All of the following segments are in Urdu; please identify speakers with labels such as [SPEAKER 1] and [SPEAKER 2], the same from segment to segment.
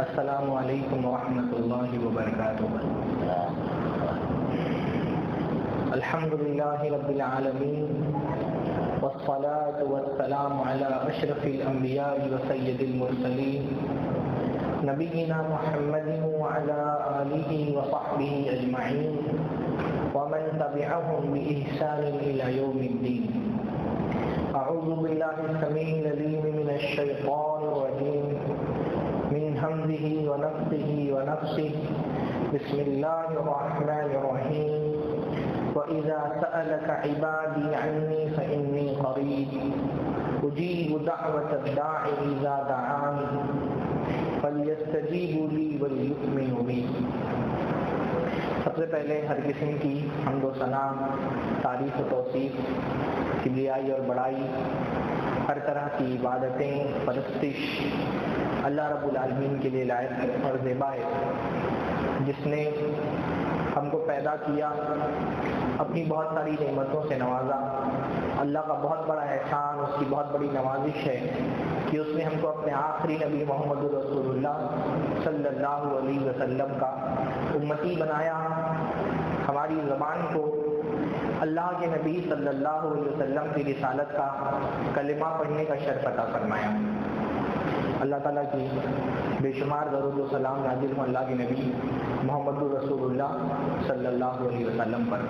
[SPEAKER 1] السلام علیکم ورحمۃ اللہ وبرکاتہ۔ الحمد للہ رب العالمین والصلاة والسلام علی اشرف الانبیاء وسید المرسلین نبینا محمد وعلی آلہ وصحبہ اجمعین ومن تبعهم بإحسان إلى يوم الدین۔ اعوذ باللہ السمیع العلیم من الشیطان الرجیم من حمزه ونفخه ونفسه بسم اللہ الرحمن الرحیم وَإِذَا سَأَلَكَ عِبَادِي عَنِّي فَإِنِّي قَرِيبٌ أُجِيبُ دَعْوَةَ الدَّاعِ إِذَا دَعَانِ فَلْيَسْتَجِيبُوا لِي وَلْيُؤْمِنُوا بِي۔ سب سے پہلے ہر قسم کی حمد و ثنا، تعریف و توصیف، کبریائی اور بڑائی، ہر طرح کی عبادتیں، پرستش اللہ رب العالمین کے لیے لائق اور زیبا ہے، جس نے ہم کو پیدا کیا، اپنی بہت ساری نعمتوں سے نوازا۔ اللہ کا بہت بڑا احسان، اس کی بہت بڑی نوازش ہے کہ اس نے ہم کو اپنے آخری نبی محمد رسول اللہ صلی اللہ علیہ وسلم کا امتی بنایا، ہماری زبان کو اللہ کے نبی صلی اللہ علیہ وسلم کی رسالت کا کلمہ پڑھنے کا شرف عطا فرمایا۔ اللہ تعالیٰ کی بے شمار درود و سلام نازل ہوں اللہ کے نبی محمد رسول اللہ صلی اللہ علیہ وسلم پر۔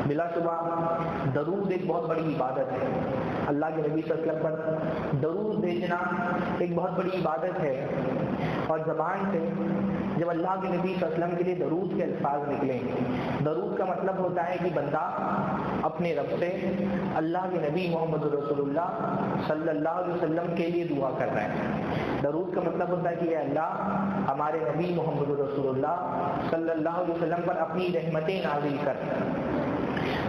[SPEAKER 1] بلا شبہ درود ایک بہت بڑی عبادت ہے، اللہ کے نبی صلی اللہ علیہ وسلم پر درود بھیجنا ایک بہت بڑی عبادت ہے، اور زبان سے جب اللہ کے نبی صلی اللہ علیہ وسلم کے لیے درود کے الفاظ نکلیں، درود کا مطلب ہوتا ہے کہ بندہ اپنے رب سے اللہ کے نبی محمد رسول اللہ صلی اللہ علیہ وسلم کے لیے دعا کر رہا ہے۔ درود کا مطلب ہوتا ہے کہ اے اللہ ہمارے نبی محمد رسول اللہ صلی اللہ علیہ وسلم پر اپنی رحمتیں نازل کر۔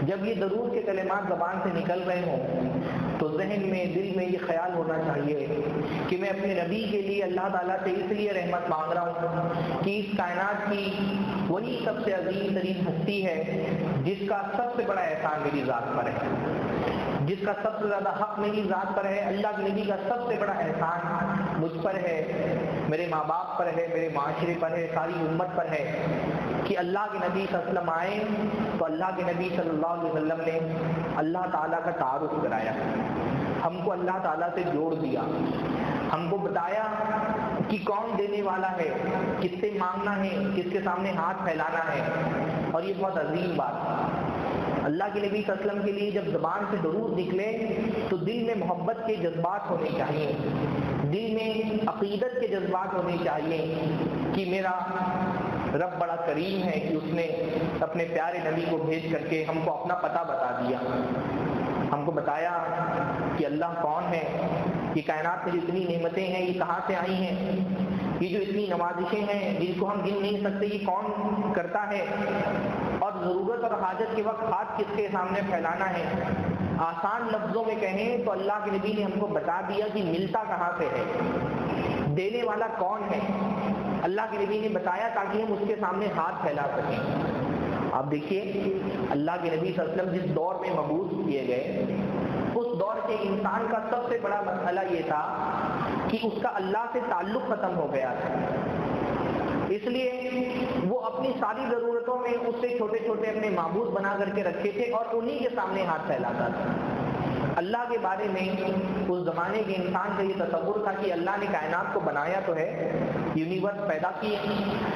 [SPEAKER 1] جب یہ درود کے کلمات زبان سے نکل رہے ہوں تو ذہن میں، دل میں یہ خیال ہونا چاہیے کہ میں اپنے نبی کے لیے اللہ تعالیٰ سے اس لیے رحمت مانگ رہا ہوں کہ اس کائنات کی وہی سب سے عظیم ترین ہستی ہے جس کا سب سے بڑا احسان میری ذات پر ہے، جس کا سب سے زیادہ حق میری ذات پر ہے۔ اللہ کے نبی کا سب سے بڑا احسان مجھ پر ہے، میرے ماں باپ پر ہے، میرے معاشرے پر ہے، ساری امت پر ہے کہ اللہ کے نبی صلی اللہ علیہ وسلم آئے تو اللہ کے نبی صلی اللہ علیہ وسلم نے اللہ تعالیٰ کا تعارف کرایا، ہم کو اللہ تعالیٰ سے جوڑ دیا، ہم کو بتایا کہ کون دینے والا ہے، کس سے مانگنا ہے، کس کے سامنے ہاتھ پھیلانا ہے۔ اور یہ بہت عظیم بات، اللہ کے نبی صلی اللہ علیہ وسلم کے لیے جب زبان سے درود نکلے تو دل میں محبت کے جذبات ہونے چاہیے، دل میں عقیدت کے جذبات ہونے چاہیے کہ میرا رب بڑا کریم ہے کہ اس نے اپنے پیارے نبی کو بھیج کر کے ہم کو اپنا پتہ بتا دیا، ہم کو بتایا کہ اللہ کون ہے، یہ کائنات میں جو اتنی نعمتیں ہیں یہ کہاں سے آئی ہیں، یہ جو اتنی نوازشیں ہیں جن کو ہم گن نہیں سکتے یہ کون کرتا ہے، اور ضرورت اور حاجت کے وقت ہاتھ کس کے سامنے پھیلانا ہے۔ آسان لفظوں میں کہیں تو اللہ کے نبی نے ہم کو بتا دیا کہ ملتا کہاں سے ہے، دینے والا کون ہے، اللہ کے نبی نے بتایا تاکہ ہم اس کے سامنے ہاتھ پھیلا سکیں۔ آپ دیکھیے اللہ کے نبی صلی اللہ علیہ وسلم جس دور میں مبعوث کیے گئے، اس دور کے انسان کا سب سے بڑا مسئلہ یہ تھا کہ اس کا اللہ سے تعلق ختم ہو گیا تھا، اس لیے وہ اپنی ساری ضرورتوں میں اس سے چھوٹے چھوٹے اپنے معبود بنا کر کے رکھے تھے اور انہی کے سامنے ہاتھ پھیلاتا تھا۔ اللہ کے بارے میں اس زمانے کے انسان کا یہ تصور تھا کہ اللہ نے کائنات کو بنایا تو ہے، یونیورس پیدا کیے،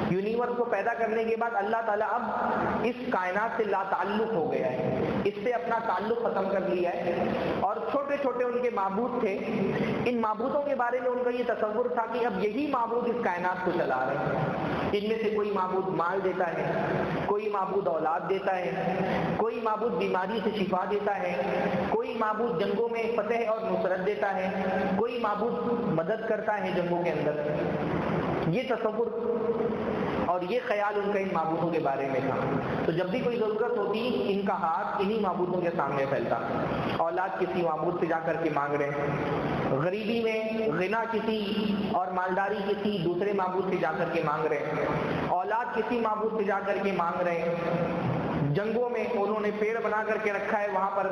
[SPEAKER 1] یونیورس کو پیدا کرنے کے بعد اللہ تعالیٰ اب اس کائنات سے لا تعلق ہو گیا ہے، اس سے اپنا تعلق ختم کر لیا ہے، اور چھوٹے چھوٹے ان کے معبود تھے، ان معبودوں کے بارے میں ان کا یہ تصور تھا کہ اب یہی معبود اس کائنات کو چلا رہے ہیں۔ ان میں سے کوئی معبود مال دیتا ہے، کوئی معبود اولاد دیتا ہے، کوئی معبود بیماری سے شفا دیتا ہے، کوئی معبود جنگوں میں فتح اور نصرت دیتا ہے، کوئی معبود مدد کرتا ہے جنگوں کے اندر۔ یہ تصور اور یہ خیال ان کا ان معبودوں کے بارے میں تھا۔ تو جب بھی کوئی ضرورت ہوتی ان کا ہاتھ انہی معبودوں کے سامنے پھیلتا، اولاد کسی معبود سے جا کر کے مانگ رہے ہیں، غریبی میں غنا کسی اور مالداری کسی دوسرے معبود سے جا کر کے مانگ رہے ہیں، اولاد کسی معبود سے جا کر کے مانگ رہے ہیں، جنگوں میں انہوں نے پیڑ بنا کر کے رکھا ہے، وہاں پر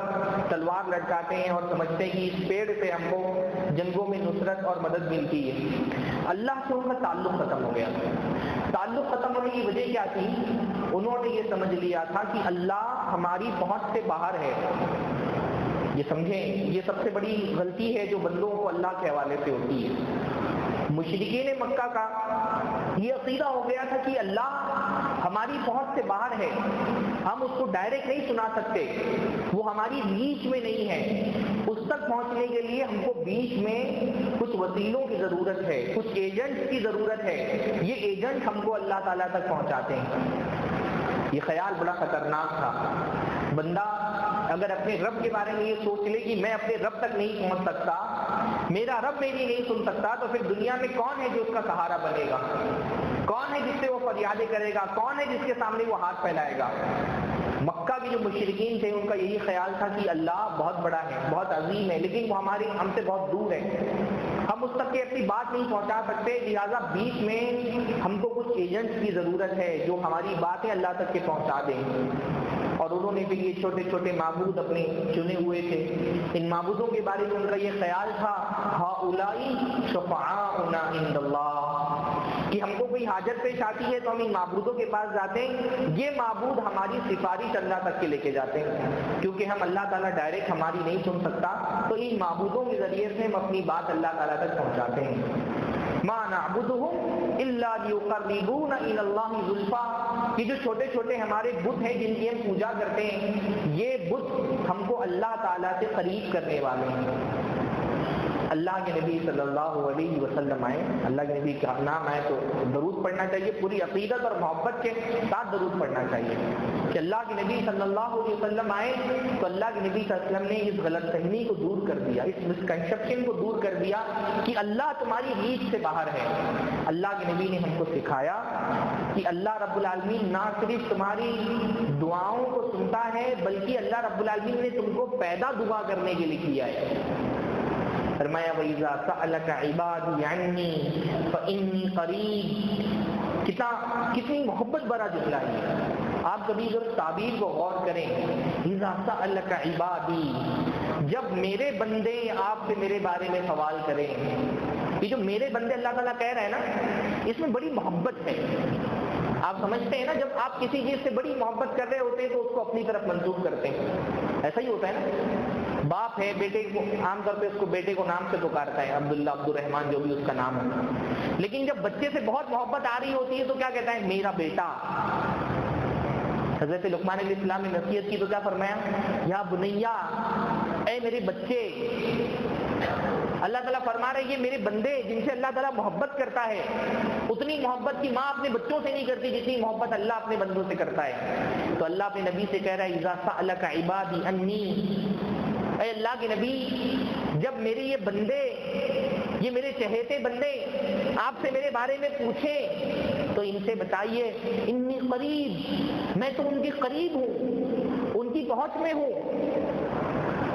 [SPEAKER 1] تلوار لٹکاتے ہیں اور سمجھتے ہیں کہ اس پیڑ سے ہم کو جنگوں میں نصرت اور مدد ملتی ہے۔ اللہ سے ان کا تعلق ختم ہو گیا۔ تعلق ختم ہونے کی وجہ کیا تھی؟ انہوں نے یہ سمجھ لیا تھا کہ اللہ ہماری پہنچ سے باہر ہے۔ یہ سمجھیں، یہ سب سے بڑی غلطی ہے جو بندوں کو اللہ کے حوالے سے ہوتی ہے۔ مشرکین مکہ کا یہ عقیدہ ہو گیا تھا کہ اللہ ہماری پہنچ سے باہر ہے، ہم اس کو ڈائریکٹ نہیں سنا سکتے، وہ ہماری ریچ میں نہیں ہے، اس تک پہنچنے کے لیے ہم کو بیچ میں کچھ وسیلوں کی ضرورت ہے، کچھ ایجنٹس کی ضرورت ہے، یہ ایجنٹ ہم کو اللہ تعالیٰ تک پہنچاتے ہیں۔ یہ خیال بڑا خطرناک تھا۔ بندہ اگر اپنے رب کے بارے میں یہ سوچ لے کہ میں اپنے رب تک نہیں پہنچ سکتا، میرا رب میری نہیں سن سکتا، تو پھر دنیا میں کون ہے جو اس کا سہارا بنے گا؟ کون ہے جس سے وہ فریادیں کرے گا؟ کون ہے جس کے سامنے وہ ہاتھ پھیلائے گا؟ مکہ کے جو مشرکین تھے ان کا یہی خیال تھا کہ اللہ بہت بڑا ہے، بہت عظیم ہے، لیکن وہ ہم سے بہت دور ہے، ہم اس تک کی اپنی بات نہیں پہنچا سکتے، لہٰذا بیچ میں ہم کو کچھ ایجنٹس کی ضرورت ہے جو ہماری باتیں اللہ تک کے پہنچا دیں۔ اور انہوں نے بھی یہ چھوٹے چھوٹے معبود اپنے چنے ہوئے تھے، ان معبودوں کے بارے میں ان کا یہ خیال تھا ہؤلائی شفعاؤنا عند اللہ، کہ ہم کو کوئی حاجت پیش آتی ہے تو ہم ان معبودوں کے پاس جاتے ہیں، یہ معبود ہماری سفارش اللہ تک کے لے کے جاتے ہیں، کیونکہ ہم اللہ تعالیٰ ڈائریکٹ ہماری نہیں سن سکتا، تو ان معبودوں کے ذریعے سے ہم اپنی بات اللہ تعالیٰ تک پہنچاتے ہیں۔ ما نعبدهم الا ليقربونا الى الله زلفا، یہ جو چھوٹے چھوٹے ہمارے بت ہیں جن کی ہم پوجا کرتے ہیں، یہ بت ہم کو اللہ تعالیٰ سے قریب کرنے والے ہیں۔ اللہ کے نبی صلی اللہ علیہ وسلم آئے، اللہ کے نبی کا نام آئے تو درود پڑھنا چاہیے، پوری عقیدت اور محبت کے ساتھ درود پڑھنا چاہیے کہ اللہ کے نبی صلی اللہ علیہ وسلم آئے تو اللہ کے نبی صلی اللہ علیہ وسلم نے اس غلط فہمی کو دور کر دیا، اس مسکنسپشن کو دور کر دیا کہ اللہ تمہاری ریچ سے باہر ہے۔ اللہ کے نبی نے ہم کو سکھایا کہ اللہ رب العالمین نہ صرف تمہاری دعاؤں کو سنتا ہے بلکہ اللہ رب العالمین نے تم کو پیدا دعا کرنے کے لیے کیا ہے۔ فرمایا وَإِذَا سَأَلَكَ عِبَادِي عَنِّي فَإِنِّي قَرِيبٌ، کتنی محبت بھرا جملہ ہے۔ آپ کبھی ضرور تعبیر کو غور کریں، اِذَا سَأَلَكَ عِبَادِي، جب میرے بندے آپ سے میرے بارے میں سوال کریں، یہ جو میرے بندے اللہ تعالیٰ کہہ رہے ہیں نا، اس میں بڑی محبت ہے۔ آپ سمجھتے ہیں نا جب آپ کسی چیز سے بڑی محبت کر رہے ہوتے ہیں تو اس کو اپنی طرف منسوخ کرتے ہیں، ایسا ہی ہوتا ہے نا۔ باپ ہے بیٹے کو عام طور پہ اس کو بیٹے کو نام سے پکارتا ہے، عبداللہ، عبد الرحمن، جو بھی اس کا نام ہے، لیکن جب بچے سے بہت محبت آ رہی ہوتی ہے تو کیا کہتا ہے؟ میرا بیٹا۔ حضرت لقمان علیہ السلام نے نصیحت کی تو کیا فرمایا؟ یا بنیا، اے میرے بچے۔ اللہ تعالیٰ فرما رہے یہ میرے بندے جن سے اللہ تعالیٰ محبت کرتا ہے، اتنی محبت کی ماں اپنے بچوں سے نہیں کرتی جتنی محبت اللہ اپنے بندوں سے کرتا ہے۔ تو اللہ اپنے نبی سے کہہ رہا ہے اذا سألک عبادی انی، اے اللہ کے نبی جب میرے یہ بندے، یہ میرے چہیتے بندے آپ سے میرے بارے میں پوچھیں تو ان سے بتائیے انی قریب، میں تو ان کے قریب ہوں، ان کی پہنچ میں ہوں،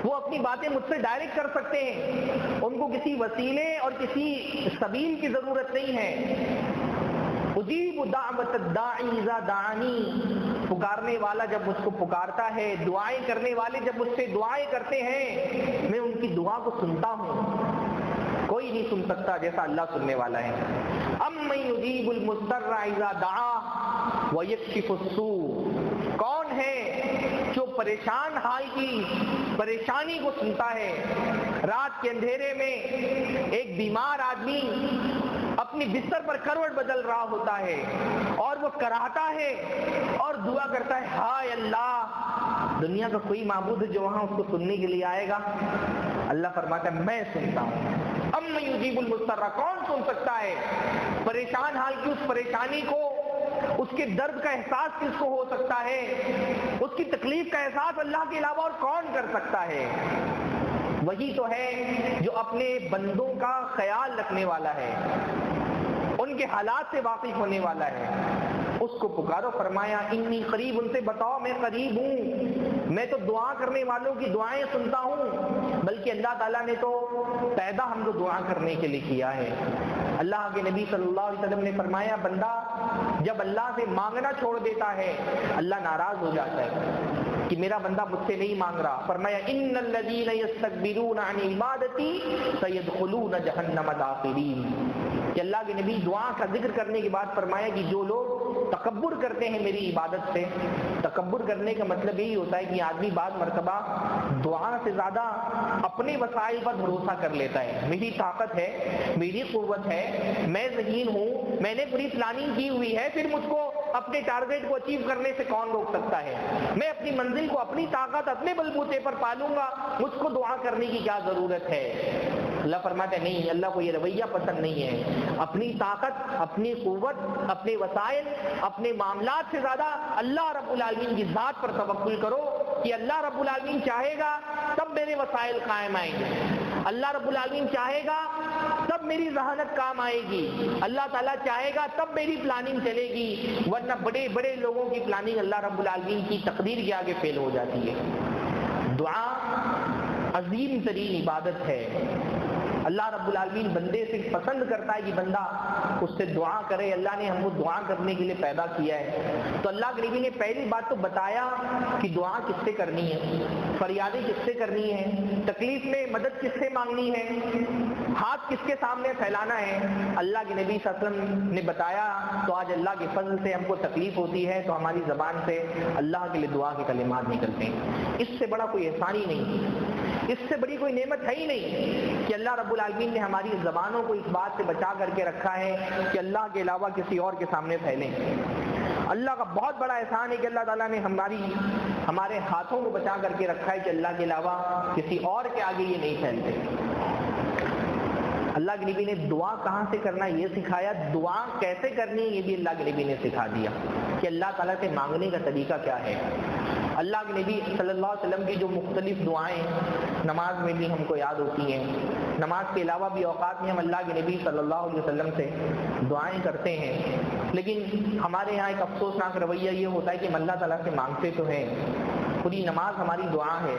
[SPEAKER 1] وہ اپنی باتیں مجھ سے ڈائریکٹ کر سکتے ہیں، ان کو کسی وسیلے اور کسی سبیل کی ضرورت نہیں ہے۔ اجیب دعوت الداعی اذا دعانی، پکارنے والا جب مجھ کو پکارتا ہے، دعائیں کرنے والے جب مجھ سے دعائیں کرتے ہیں، میں ان کی دعا کو سنتا ہوں۔ کوئی نہیں سن سکتا جیسا اللہ سننے والا ہے۔ امن یجیب المضطر اذا دعا ویکشف السوء، کون ہے جو پریشان حال کی پریشانی کو سنتا ہے؟ رات کے اندھیرے میں ایک بیمار آدمی اپنی بستر پر کروٹ بدل رہا ہوتا ہے اور وہ کراہتا ہے اور دعا کرتا ہے ہائے اللہ، دنیا کا کوئی معبود ہے جو وہاں اس کو سننے کے لیے آئے گا؟ اللہ فرماتا ہے میں سنتا ہوں۔ امن یجیب المضطر، کون سن سکتا ہے پریشان حال کی اس پریشانی کو، اس کے درد کا احساس کس کو ہو سکتا ہے؟ اس کی تکلیف کا احساس اللہ کے علاوہ اور کون کر سکتا ہے؟ وہی تو ہے جو اپنے بندوں کا خیال رکھنے والا ہے، ان کے حالات سے واقف ہونے والا ہے۔ اس کو پکارو، فرمایا انی قریب، ان سے بتاؤ میں قریب ہوں، میں تو دعا کرنے والوں کی دعائیں سنتا ہوں، بلکہ اللہ تعالیٰ نے تو پیدا ہم کو دعا کرنے کے لیے کیا ہے۔ اللہ کے نبی صلی اللہ علیہ وسلم نے فرمایا بندہ جب اللہ سے مانگنا چھوڑ دیتا ہے اللہ ناراض ہو جاتا ہے کہ میرا بندہ مجھ سے نہیں مانگ رہا. فرمایا ان الذین یستکبرون عن عبادتی سیدخلون جہنم داخرین. کہ اللہ کے نبی دعا کا ذکر کرنے کے بعد فرمایا کہ جو لوگ تکبر کرتے ہیں میری عبادت سے, تکبر کرنے کا مطلب یہی ہوتا ہے کہ آدمی بعض مرتبہ دعا سے زیادہ اپنے وسائل پر بھروسہ کر لیتا ہے. میری طاقت ہے, میری قوت ہے, میں ذہین ہوں, میں نے پوری پلاننگ کی ہوئی ہے, پھر مجھ کو اپنے ٹارگیٹ کو اچیو کرنے سے کون روک سکتا ہے, میں اپنی منزل کو اپنی طاقت اپنے بلبوتے پر پالوں گا, مجھ کو دعا کرنے کی کیا ضرورت ہے. اللہ فرماتے ہیں نہیں, اللہ کو یہ رویہ پسند نہیں ہے. اپنی طاقت, اپنی قوت, اپنے وسائل, اپنے معاملات سے زیادہ اللہ رب العالمین کی ذات پر توکل کرو کہ اللہ رب العالمین چاہے گا تب میرے وسائل قائم آئیں گے, اللہ رب العالمین چاہے گا تب میری ذہانت کام آئے گی, اللہ تعالیٰ چاہے گا تب میری پلاننگ چلے گی, ورنہ بڑے بڑے لوگوں کی پلاننگ اللہ رب العالمین کی تقدیر کے آگے فیل ہو جاتی ہے. دعا عظیم ترین عبادت ہے. اللہ رب العالمین بندے سے پسند کرتا ہے کہ بندہ اس سے دعا کرے. اللہ نے ہم کو دعا کرنے کے لیے پیدا کیا ہے. تو اللہ کے نبی نے پہلی بات تو بتایا کہ دعا کس سے کرنی ہے, فریادیں کس سے کرنی ہے, تکلیف میں مدد کس سے مانگنی ہے, ہاتھ کس کے سامنے پھیلانا ہے. اللہ کے نبی صلی اللہ علیہ وسلم نے بتایا تو آج اللہ کے فضل سے ہم کو تکلیف ہوتی ہے تو ہماری زبان سے اللہ کے لیے دعا کے کلمات نکلتے ہیں. اس سے بڑا کوئی احسان ہی نہیں, اس سے بڑی کوئی نعمت ہے ہی نہیں کہ اللہ رب العالمین نے ہماری زبانوں کو اس بات سے بچا کر کے رکھا ہے کہ اللہ کے علاوہ کسی اور کے سامنے پھیلیں. اللہ کا بہت بڑا احسان ہے کہ اللہ تعالیٰ نے ہمارے ہاتھوں کو بچا کر کے رکھا ہے کہ اللہ کے علاوہ کسی اور کے آگے یہ نہیں پھیلتے. اللہ کے نبی نے دعا کہاں سے کرنا یہ سکھایا, دعا کیسے کرنی ہے یہ بھی اللہ کے نبی نے سکھا دیا کہ اللہ تعالیٰ سے مانگنے کا طریقہ کیا ہے. اللہ کے نبی صلی اللہ علیہ وسلم کی جو مختلف دعائیں نماز میں بھی ہم کو یاد ہوتی ہیں, نماز کے علاوہ بھی اوقات میں ہم اللہ کے نبی صلی اللہ علیہ وسلم سے دعائیں کرتے ہیں. لیکن ہمارے یہاں ایک افسوسناک رویہ یہ ہوتا ہے کہ ہم اللہ تعالیٰ سے مانگتے تو ہیں, پوری نماز ہماری دعا ہے,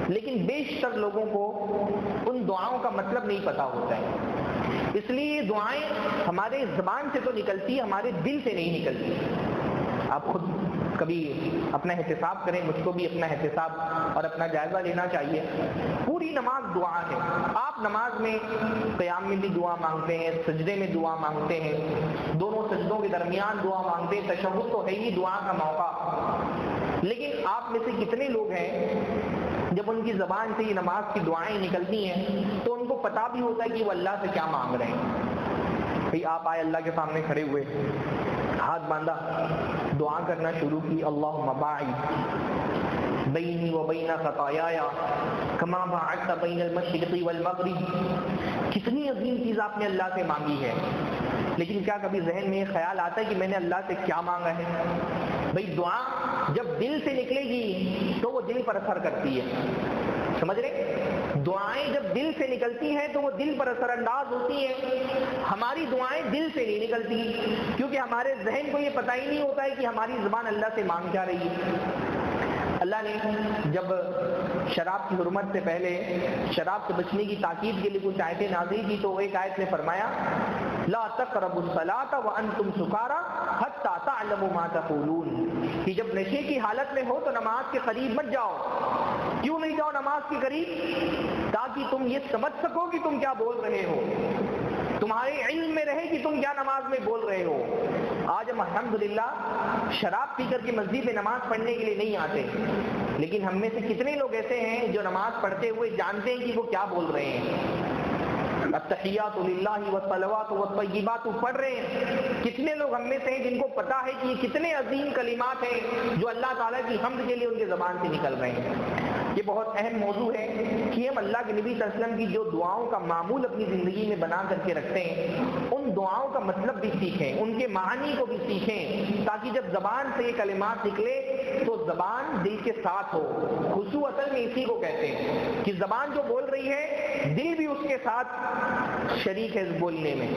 [SPEAKER 1] لیکن بیشتر لوگوں کو ان دعاؤں کا مطلب نہیں پتا ہوتا ہے. اس لیے یہ دعائیں ہمارے زبان سے تو نکلتی, ہمارے دل سے نہیں نکلتی. آپ خود کبھی اپنا احتساب کریں, مجھ کو بھی اپنا احتساب اور اپنا جائزہ لینا چاہیے. پوری نماز دعا ہے. آپ نماز میں قیام میں بھی دعا مانگتے ہیں, سجدے میں دعا مانگتے ہیں, دونوں سجدوں کے درمیان دعا مانگتے ہیں, تشہد تو ہے ہی دعا کا موقع. لیکن آپ میں سے کتنے لوگ ہیں جب ان کی زبان سے یہ نماز کی دعائیں نکلتی ہیں تو ان کو پتا بھی ہوتا ہے کہ وہ اللہ سے کیا مانگ رہے ہیں؟ بھئی آپ آئے اللہ کے سامنے کھڑے ہوئے, ہاتھ باندھا, دعا کرنا شروع کی, اللہم باعد بینی و بین خطایایا کما باعدت بین المشرق والمغرب. کتنی عظیم چیز آپ نے اللہ سے مانگی ہے, لیکن کیا کبھی ذہن میں یہ خیال آتا ہے کہ میں نے اللہ سے کیا مانگا ہے؟ بھئی دعا جب دل سے نکلے گی تو وہ دل پر اثر کرتی ہے, سمجھ رہے؟ دعائیں جب دل سے نکلتی ہیں تو وہ دل پر اثر انداز ہوتی ہیں. ہماری دعائیں دل سے نہیں نکلتی کیونکہ ہمارے ذہن کو یہ پتہ ہی نہیں ہوتا ہے کہ ہماری زبان اللہ سے مانگ کیا رہی ہے. اللہ نے جب شراب کی حرمت سے پہلے شراب سے بچنے کی تاکید کے لیے کچھ آیتیں نازل کی تو ایک آیت نے فرمایا لا تقربوا الصلاة وانتم سکارى حتى تعلموا ما تقولون, کہ جب نشے کی حالت میں ہو تو نماز کے قریب مت جاؤ. کیوں نہیں جاؤ نماز کے قریب؟ تاکہ تم یہ سمجھ سکو کہ تم کیا بول رہے ہو, تمہارے علم میں رہے کہ تم کیا نماز میں بول رہے ہو. آج ہم الحمدللہ شراب پی کر کے مسجد میں نماز پڑھنے کے لیے نہیں آتے, لیکن ہم میں سے کتنے لوگ ایسے ہیں جو نماز پڑھتے ہوئے جانتے ہیں کہ وہ کیا بول رہے ہیں. التحیات للہ والصلوات والطیبات پڑھ رہے ہیں. کتنے لوگ ہم میں سے ہیں جن کو پتا ہے کہ یہ کتنے عظیم کلمات ہیں جو اللہ تعالیٰ کی حمد کے لیے ان کے زبان سے نکل رہے ہیں. یہ بہت اہم موضوع ہے کہ ہم اللہ کے نبی صلی اللہ علیہ وسلم کی جو دعاؤں کا معمول اپنی زندگی میں بنا کر کے رکھتے ہیں ان دعاؤں کا مطلب بھی سیکھیں, ان کے معنی کو بھی سیکھیں, تاکہ جب زبان سے یہ کلمات نکلے تو زبان دل کے ساتھ ہو. خشوع اصل میں اسی کو کہتے ہیں کہ زبان جو بول رہی ہے دل بھی اس کے ساتھ شریک ہے بولنے میں.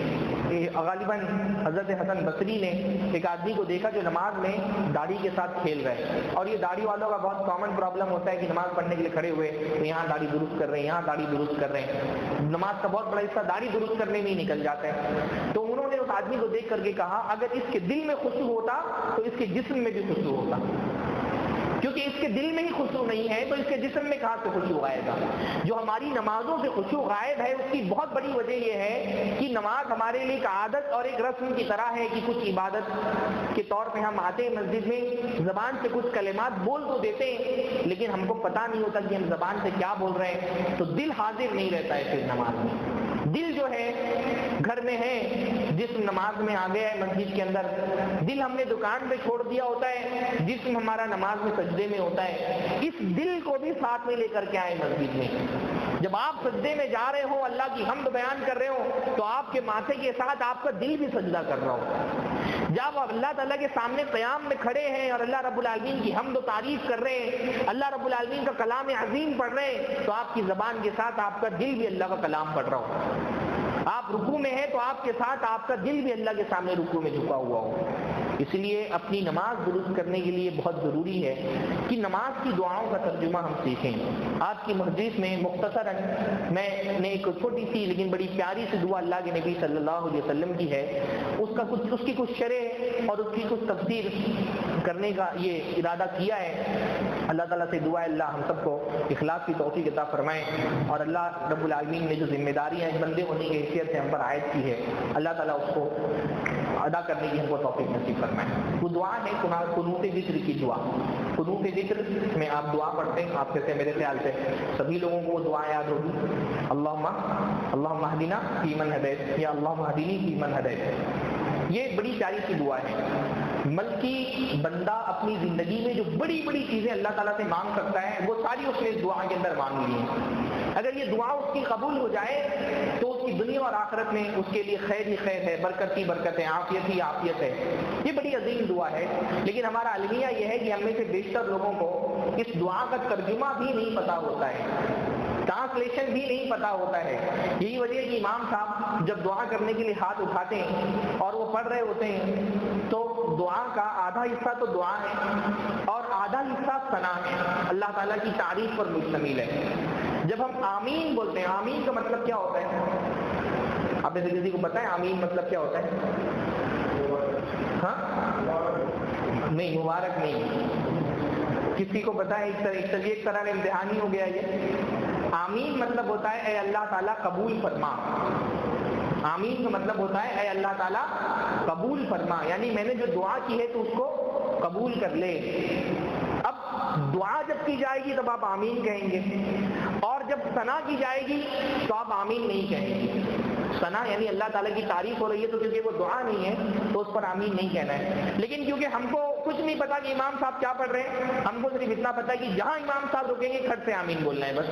[SPEAKER 1] غالباً حضرت حسن بصری نے ایک آدمی کو دیکھا جو نماز میں داڑھی کے ساتھ کھیل رہے ہیں، اور یہ داڑھی والوں کا بہت کامن پرابلم ہوتا ہے کہ نماز پڑھنے کے لیے کھڑے ہوئے تو یہاں داڑھی درست کر رہے ہیں، یہاں داڑھی درست کر رہے ہیں، نماز کا بہت بڑا حصہ داڑھی درست کرنے میں ہی نکل جاتا ہے۔ تو انہوں نے اس آدمی کو دیکھ کر کے کہا اگر اس کے دل میں خشوع ہوتا تو اس کے جسم میں بھی خشوع ہوتا، کیونکہ اس کے دل میں ہی خشوع نہیں ہے تو اس کے جسم میں کہاں سے خشوع آئے گا۔ جو ہماری نمازوں سے خشوع غائب ہے اس کی بہت بڑی وجہ یہ ہے کہ نماز ہمارے لیے ایک عادت اور ایک رسم کی طرح ہے کہ کچھ عبادت کے طور پہ ہم آتے ہیں مسجد میں، زبان سے کچھ کلمات بول تو دیتے ہیں لیکن ہم کو پتہ نہیں ہوتا کہ ہم زبان سے کیا بول رہے ہیں، تو دل حاضر نہیں رہتا ہے پھر نماز میں۔ دل جو ہے گھر میں ہے، جسم نماز میں آ گیا ہے مسجد کے اندر، دل ہم نے دکان پہ چھوڑ دیا ہوتا ہے، جسم ہمارا نماز میں سجدے میں ہوتا ہے۔ اس دل کو بھی ساتھ میں لے کر کے آئے مسجد میں۔ جب آپ سجدے میں جا رہے ہو، اللہ کی حمد بیان کر رہے ہو، تو آپ کے ماتھے کے ساتھ آپ کا دل بھی سجدہ کر رہا ہو۔ جب آپ اللہ تعالیٰ کے سامنے قیام میں کھڑے ہیں اور اللہ رب العالمین کی حمد و تعریف کر رہے ہیں، اللہ رب العالمین کا کلام عظیم پڑھ رہے ہیں، تو آپ کی زبان کے ساتھ آپ کا دل بھی اللہ کا کلام پڑھ رہا ہو۔ آپ رکوع میں ہیں تو آپ کے ساتھ آپ کا دل بھی اللہ کے سامنے رکوع میں جھکا ہوا ہو۔ اس لیے اپنی نماز درست کرنے کے لیے بہت ضروری ہے کہ نماز کی دعاؤں کا ترجمہ ہم سیکھیں۔ آج کی محدث میں مختصراً میں نے ایک چھوٹی سی لیکن بڑی پیاری سی دعا اللہ کے نبی صلی اللہ علیہ وسلم کی ہے، اس کی کچھ شرح اور اس کی کچھ تفسیر کرنے کا یہ ارادہ کیا ہے۔ اللہ تعالیٰ سے دعا ہے اللہ ہم سب کو اخلاص کی توفیق عطا فرمائے، اور اللہ رب العالمین نے جو ذمہ داریاں ایک بندے ہونے کی حیثیت سے ہم پر عائد کی ہے، اللہ تعالیٰ اس کو ادا کرنے کی ہم کو توفیق نصیب فرمائے۔ وہ دعا ہے قنوت ذکر کی دعا۔ قنوت ذکر میں آپ دعا پڑھتے ہیں، آپ کہتے ہیں میرے خیال سے سبھی لوگوں کو وہ دعا یاد ہوگی، اللہم اہدنا فیمن ہدیت یا اللہم اہدنی فیمن ہدیت۔ یہ بڑی پیاری سی دعا ہے، بلکہ بندہ اپنی زندگی میں جو بڑی بڑی چیزیں اللہ تعالیٰ سے مانگ سکتا ہے وہ ساری اس نے اس دعا کے اندر مانگ لی ہیں۔ اگر یہ دعا اس کی قبول ہو جائے تو اس کی دنیا اور آخرت میں اس کے لیے خیر ہی خیر ہے، برکت ہی برکت ہے، عافیت ہی عافیت ہے۔ یہ بڑی عظیم دعا ہے، لیکن ہمارا المیہ یہ ہے کہ ہم میں سے بیشتر لوگوں کو اس دعا کا ترجمہ بھی نہیں پتہ ہوتا ہے، ٹرانسلیشن بھی نہیں پتا ہوتا ہے۔ یہی وجہ ہے کہ امام صاحب جب دعا کرنے کے لیے ہاتھ اٹھاتے ہیں اور وہ پڑھ رہے ہوتے ہیں تو دعا کا آدھا حصہ تو دعا ہے اور آدھا حصہ ثنا ہے، اللہ تعالیٰ کی تعریف پر مشتمل ہے۔ جب ہم آمین بولتے ہیں، آمین کا مطلب کیا ہوتا ہے؟ آپ میں سے کسی کو پتہ ہے آمین مطلب کیا ہوتا ہے؟ ہاں نہیں، مبارک نہیں، کسی کو پتہ ہے؟ ایک طرح کا امتحان ہی ہو گیا یہ۔ آمین مطلب ہوتا ہے اے اللہ تعالیٰ قبول فرما۔ آمین کا مطلب ہوتا ہے اے اللہ تعالیٰ قبول فرما، یعنی میں نے جو دعا کی ہے تو اس کو قبول کر لے۔ اب دعا جب کی جائے گی تب آپ آمین کہیں گے، اور جب ثنا کی جائے گی تو آپ آمین نہیں کہیں گے۔ ثنا یعنی اللہ تعالیٰ کی تعریف ہو رہی ہے تو کیونکہ وہ دعا نہیں ہے تو اس پر آمین نہیں کہنا ہے۔ لیکن کیونکہ ہم کو کچھ نہیں پتا کہ امام صاحب کیا پڑھ رہے ہیں، ہم کو صرف اتنا پتا ہے کہ جہاں امام صاحب رکیں گے کھٹ سے آمین بولنا ہے بس،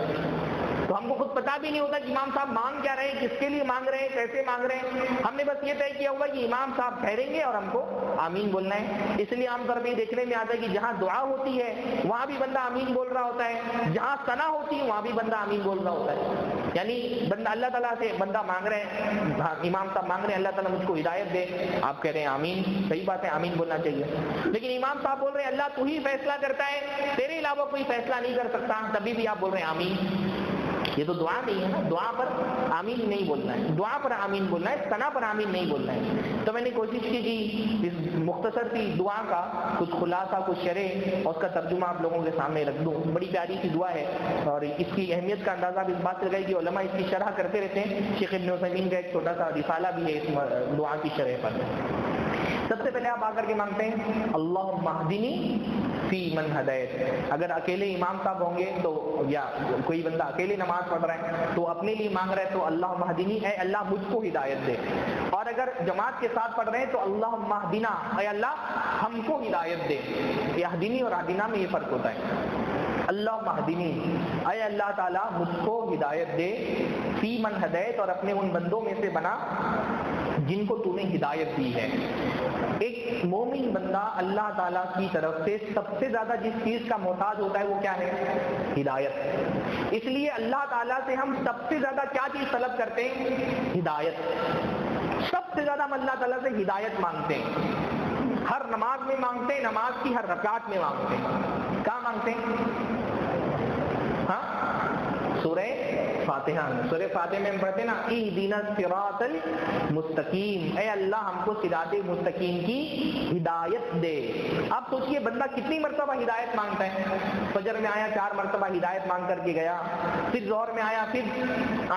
[SPEAKER 1] تو ہم کو خود پتا بھی نہیں ہوتا کہ امام صاحب مانگ کیا رہے ہیں، کس کے لیے مانگ رہے ہیں، کیسے مانگ رہے ہیں۔ ہم نے بس یہ طے کیا ہوا کہ امام صاحب ٹھہریں گے اور ہم کو آمین بولنا ہے۔ اس لیے عام طور پہ دیکھنے میں آتا ہے کہ جہاں دعا ہوتی ہے وہاں بھی بندہ آمین بول رہا ہوتا ہے، جہاں ثنا ہوتی ہے وہاں بھی بندہ آمین بول رہا ہوتا ہے۔ یعنی بندہ اللہ تعالیٰ سے بندہ مانگ رہے ہیں، امام صاحب مانگ رہے ہیں اللہ تعالیٰ مجھ کو ہدایت دے، آپ کہہ رہے ہیں آمین، صحیح بات ہے آمین بولنا چاہیے۔ لیکن امام صاحب بول رہے ہیں اللہ تو ہی فیصلہ کرتا ہے، تیرے علاوہ کوئی فیصلہ نہیں کر سکتا، تبھی بھی آپ بول رہے ہیں آمین۔ یہ تو دعا نہیں ہے نا، دعا پر آمین نہیں بولنا ہے، دعا پر آمین بولنا ہے، ثنا پر آمین نہیں بولنا ہے۔ تو میں نے کوشش کی کہ اس مختصر سی دعا کا کچھ خلاصہ، کچھ شرح اور اس کا ترجمہ آپ لوگوں کے سامنے رکھ دوں۔ بڑی پیاری سی دعا ہے اور اس کی اہمیت کا اندازہ بھی اس بات سے لگا کہ علماء اس کی شرح کرتے رہتے ہیں۔ شیخ ابن عثیمین کا ایک چھوٹا سا رسالہ بھی ہے اس دعا کی شرح پر۔ سب سے پہلے آپ آ کر کے مانگتے ہیں اللہم اہدنی فی من ہدیت۔ اگر اکیلے امام صاحب ہوں گے تو یا کوئی بندہ اکیلے نماز پڑھ رہا ہے تو اپنے لیے مانگ رہا ہے تو اللہم اہدنی، اے اللہ مجھ کو ہدایت دے۔ اور اگر جماعت کے ساتھ پڑھ رہے ہیں تو اللہم اہدنا، اے اللہ ہم کو ہدایت دے۔ اہدنی اور اہدنا میں یہ فرق ہوتا ہے۔ اللہم اہدنی، اے اللہ تعالیٰ مجھ کو ہدایت دے، فی من ہدیت، اور اپنے ان بندوں میں سے بنا جن کو تو نے ہدایت دی ہے۔ ایک مومن بندہ اللہ تعالیٰ کی طرف سے سب سے زیادہ جس چیز کا محتاج ہوتا ہے وہ کیا ہے؟ ہدایت۔ اس لیے اللہ تعالیٰ سے ہم سب سے زیادہ کیا چیز طلب کرتے ہیں؟ ہدایت۔ سب سے زیادہ ہم اللہ تعالیٰ سے ہدایت مانگتے ہیں، ہر نماز میں مانگتے ہیں، نماز کی ہر رکعت میں مانگتے ہیں. کہاں مانگتے ہیں؟ ہاں سورہ فاتحہ میں. سورہ فاتحہ میں ہم پڑھتے ہیں نا اہدنا الصراط المستقیم، اے اللہ ہم کو صراط مستقیم کی ہدایت دے. اب سوچئے بندہ کتنی مرتبہ ہدایت مانگتا ہے. فجر میں آیا 4 مرتبہ ہدایت مانگ کر کے گیا، پھر ظہر میں آیا پھر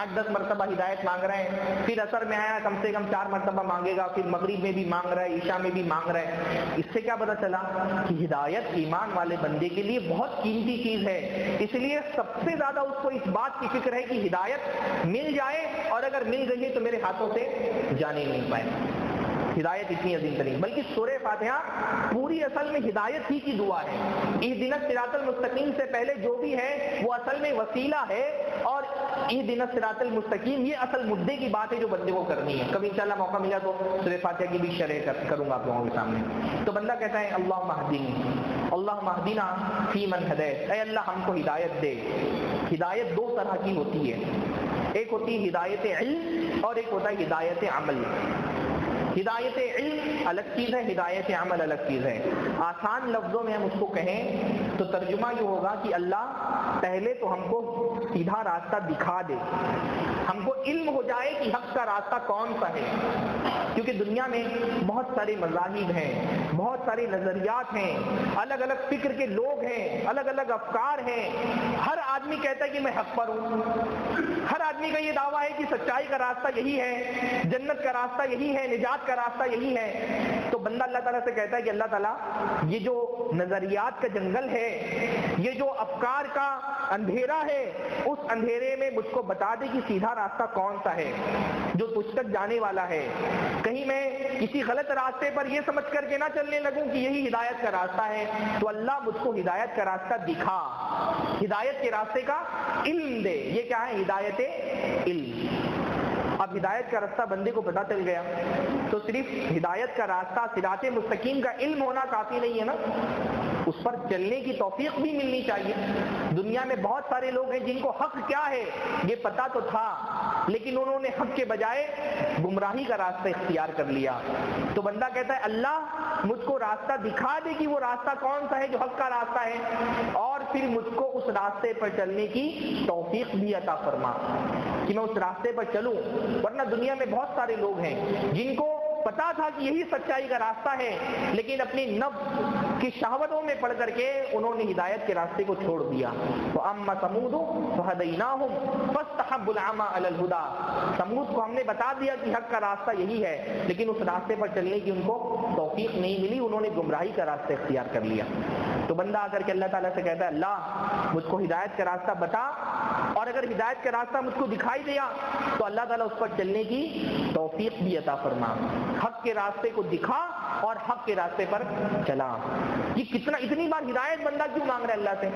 [SPEAKER 1] 8-10 مرتبہ ہدایت مانگ رہے ہیں، پھر عصر میں آیا کم سے کم 4 مرتبہ مانگے گا، پھر مغرب میں بھی مانگ رہا ہے، عشاء میں بھی مانگ رہا ہے. اس سے کیا پتہ چلا کہ ہدایت ایمان والے بندے کے لیے بہت قیمتی چیز ہے. اس لیے سب سے زیادہ اس کو اس بات کی فکر ہے کہ ہدایت مل جائے، اور اگر مل گئی تو میرے ہاتھوں سے جانے نہیں پائے. ہدایت اتنی عظیم ترین، بلکہ سورہ فاتحہ پوری اصل میں ہدایت ہی کی دعا ہے. اہدنا الصراط المستقیم سے پہلے جو بھی ہے وہ اصل میں وسیلہ ہے، اور اہدنا الصراط المستقیم یہ اصل مدعے کی بات ہے جو بندے کو کرنی ہے. کبھی انشاءاللہ موقع ملا تو سورہ فاتحہ کی بھی شرح کروں گا آپ لوگوں کے سامنے. تو بندہ کہتا ہے اللہم اہدنی، اللہم اہدنا فی من ہدیت، اے اللہ ہم کو ہدایت دے. ہدایت 2 طرح کی ہوتی ہے، ایک ہوتی ہے ہدایت علم اور ایک ہوتا ہے ہدایت عمل. ہدایت علم الگ چیز ہے، ہدایت عمل الگ چیز ہے. آسان لفظوں میں ہم اس کو کہیں تو ترجمہ یہ ہوگا کہ اللہ پہلے تو ہم کو سیدھا راستہ دکھا دے، ہم کو علم ہو جائے کہ حق کا راستہ کون سا ہے. کیونکہ دنیا میں بہت سارے مذاہب ہیں، بہت سارے نظریات ہیں، الگ الگ فکر کے لوگ ہیں، الگ الگ افکار ہیں. ہر آدمی کہتا ہے کہ میں حق پر ہوں، ہر آدمی کا یہ دعویٰ ہے کہ سچائی کا راستہ یہی ہے، جنت کا راستہ یہی ہے، نجات کا راستہ یہی ہے. تو بندہ اللہ تعالیٰ سے کہتا ہے کہ اللہ تعالیٰ یہ جو نظریات کا جنگل ہے، یہ جو افکار کا اندھیرا ہے، اس اندھیرے میں مجھ کو بتا دے کہ سیدھا راستہ کون سا ہے جو تجھ تک جانے والا ہے. کہیں میں کسی غلط راستے پر یہ سمجھ کر کے نہ چلنے لگوں کہ یہی ہدایت کا راستہ ہے. تو اللہ مجھ کو ہدایت کا راستہ دکھا، ہدایت کے راستے کا علم دے. یہ کیا ہے؟ ہدایت علم. اب ہدایت کا راستہ بندے کو پتہ چل گیا تو صرف ہدایت کا راستہ صراط مستقیم کا علم ہونا کافی نہیں ہے نا، اس پر چلنے کی توفیق بھی ملنی چاہیے. دنیا میں بہت سارے لوگ ہیں جن کو حق کیا ہے یہ پتہ تو تھا، لیکن انہوں نے حق کے بجائے گمراہی کا راستہ اختیار کر لیا. تو بندہ کہتا ہے اللہ مجھ کو راستہ دکھا دے کہ وہ راستہ کون سا ہے جو حق کا راستہ ہے، اور پھر مجھ کو اس راستے پر چلنے کی توفیق بھی عطا فرما کہ میں اس راستے پر چلوں. ورنہ دنیا میں بہت سارے لوگ ہیں جن کو پتا تھا کہ یہی سچائی کا راستہ ہے، لیکن اپنی نفس کی شہوتوں میں پڑ کر کے انہوں نے ہدایت کے راستے کو چھوڑ دیا. وَأَمَّا ثَمُودُ فَهَدَيْنَاهُمْ فَاسْتَحَبُّوا الْعَمَىٰ عَلَى الْهُدَىٰ. سمود کو ہم نے بتا دیا کہ حق کا راستہ یہی ہے، لیکن اس راستے پر چلنے کی ان کو توفیق نہیں ملی، انہوں نے گمراہی کا راستہ اختیار کر لیا. تو بندہ آ کر کے اللہ تعالیٰ سے کہتا ہے اللہ مجھ کو ہدایت کا راستہ بتا، اور اگر ہدایت کا راستہ مجھ کو دکھائی دیا تو اللہ تعالیٰ اس پر چلنے کی توفیق بھی عطا فرما. حق کے راستے کو دکھا اور حق کے راستے پر چلا. یہ اتنی بار ہدایت بندہ کیوں مانگ رہا ہے اللہ سے؟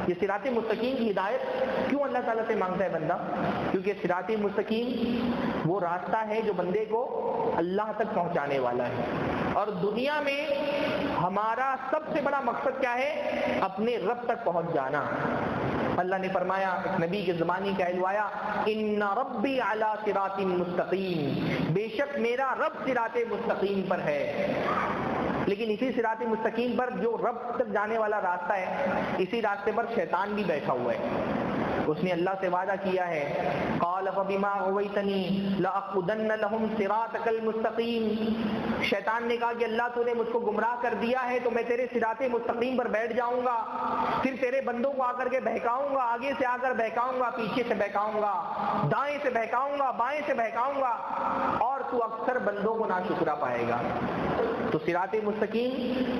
[SPEAKER 1] یہ صراط مستقیم کی ہدایت کیوں اللہ تعالیٰ سے مانگتا ہے بندہ؟ کیونکہ صراط مستقیم وہ راستہ ہے جو بندے کو اللہ تک پہنچانے والا ہے. اور دنیا میں ہمارا سب سے بڑا مقصد کیا ہے؟ اپنے رب تک پہنچ جانا. اللہ نے فرمایا، ایک نبی کے زمانے کا علوایا، ان ربی علی صراط مستقیم، بے شک میرا رب صراط مستقیم پر ہے. لیکن اسی صراط مستقیم پر جو رب تک جانے والا راستہ ہے، اسی راستے پر شیطان بھی بیٹھا ہوا ہے. اس نے اللہ سے وعدہ کیا ہے، قال فبما اغویتنی لاقعدن لهم صراطک المستقیم. شیطان نے کہا کہ اللہ تو نے مجھ کو گمراہ کر دیا ہے تو میں تیرے صراط مستقیم پر بیٹھ جاؤں گا، پھر تیرے بندوں کو آ کر کے بہکاؤں گا، آگے سے آ کر بہکاؤں گا، پیچھے سے بہکاؤں گا، دائیں سے بہکاؤں گا، بائیں سے بہکاؤں گا، اور تو اکثر بندوں کو ناشکرا پائے گا. تو صراط مستقیم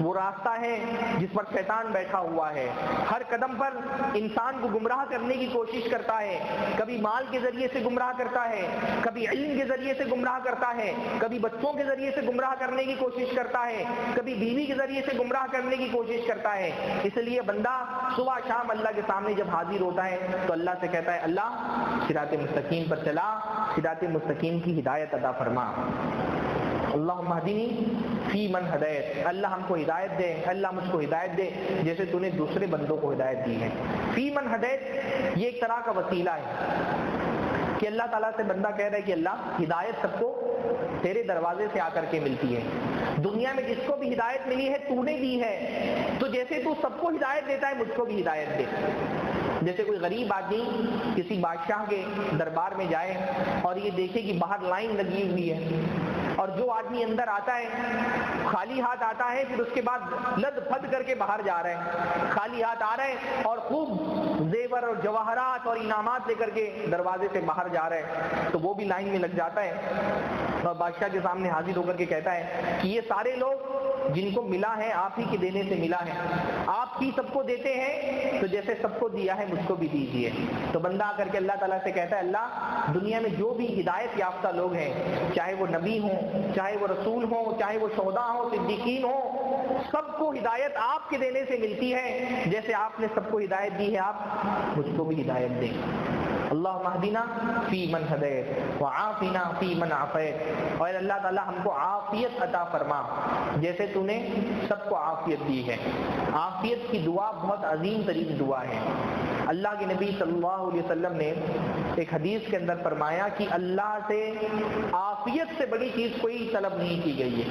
[SPEAKER 1] وہ راستہ ہے جس پر شیطان بیٹھا ہوا ہے، ہر قدم پر انسان کو گمراہ کرنے کی کوشش کرتا ہے. کبھی مال کے ذریعے سے گمراہ کرتا ہے، کبھی علم کے ذریعے سے گمراہ کرتا ہے، کبھی بچوں کے ذریعے سے گمراہ کرنے کی کوشش کرتا ہے، کبھی بیوی کے ذریعے سے گمراہ کرنے کی کوشش کرتا ہے. اس لیے بندہ صبح شام اللہ کے سامنے جب حاضر ہوتا ہے تو اللہ سے کہتا ہے اللہ صراط مستقیم پر چلا، صراط مستقیم کی ہدایت عطا فرما. اللہم اہدنی فی من ہدیت، اللہ ہم کو ہدایت دے، اللہ مجھ کو ہدایت دے جیسے تو نے دوسرے بندوں کو ہدایت دی ہے. فی من ہدیت یہ ایک طرح کا وسیلہ ہے. کہ اللہ تعالیٰ سے بندہ کہہ رہا ہے کہ اللہ ہدایت سب کو تیرے دروازے سے آ کر کے ملتی ہے، دنیا میں جس کو بھی ہدایت ملی ہے تو نے دی ہے، تو جیسے تو سب کو ہدایت دیتا ہے مجھ کو بھی ہدایت دے۔ جیسے کوئی غریب آدمی کسی بادشاہ کے دربار میں جائے اور یہ دیکھے کہ باہر لائن لگی ہوئی ہے، اور جو آدمی اندر آتا ہے خالی ہاتھ آتا ہے، پھر اس کے بعد لد پھد کر کے باہر جا رہا ہے، خالی ہاتھ آ رہا ہے اور خوب زیور اور جواہرات اور انعامات لے کر کے دروازے سے باہر جا رہا ہے، تو وہ بھی لائن میں لگ جاتا ہے اور بادشاہ کے سامنے حاضر ہو کر کے کہتا ہے کہ یہ سارے لوگ جن کو ملا ہے آپ ہی کے دینے سے ملا ہے، آپ ہی سب کو دیتے ہیں، تو جیسے سب کو دیا ہے مجھ کو بھی دیجیے۔ تو بندہ آ کر کے اللہ تعالیٰ سے کہتا ہے اللہ دنیا میں جو بھی ہدایت یافتہ لوگ ہیں، چاہے وہ نبی ہوں، چاہے وہ رسول ہوں، چاہے وہ شہداء ہوں، صدیقین ہوں، سب کو ہدایت آپ کے دینے سے ملتی ہے، جیسے آپ نے سب کو ہدایت دی ہے آپ مجھ کو بھی ہدایت دیں۔ اللہم اہدنا فی من ہدیت وعافنا فی من عافیت، اور اللہ تعالیٰ ہم کو عافیت عطا فرما جیسے تو نے سب کو عافیت دی ہے۔ عافیت کی دعا بہت عظیم ترین دعا ہے۔ اللہ کے نبی صلی اللہ علیہ وسلم نے ایک حدیث کے اندر فرمایا کہ اللہ سے عافیت سے بڑی چیز کوئی طلب نہیں کی گئی ہے،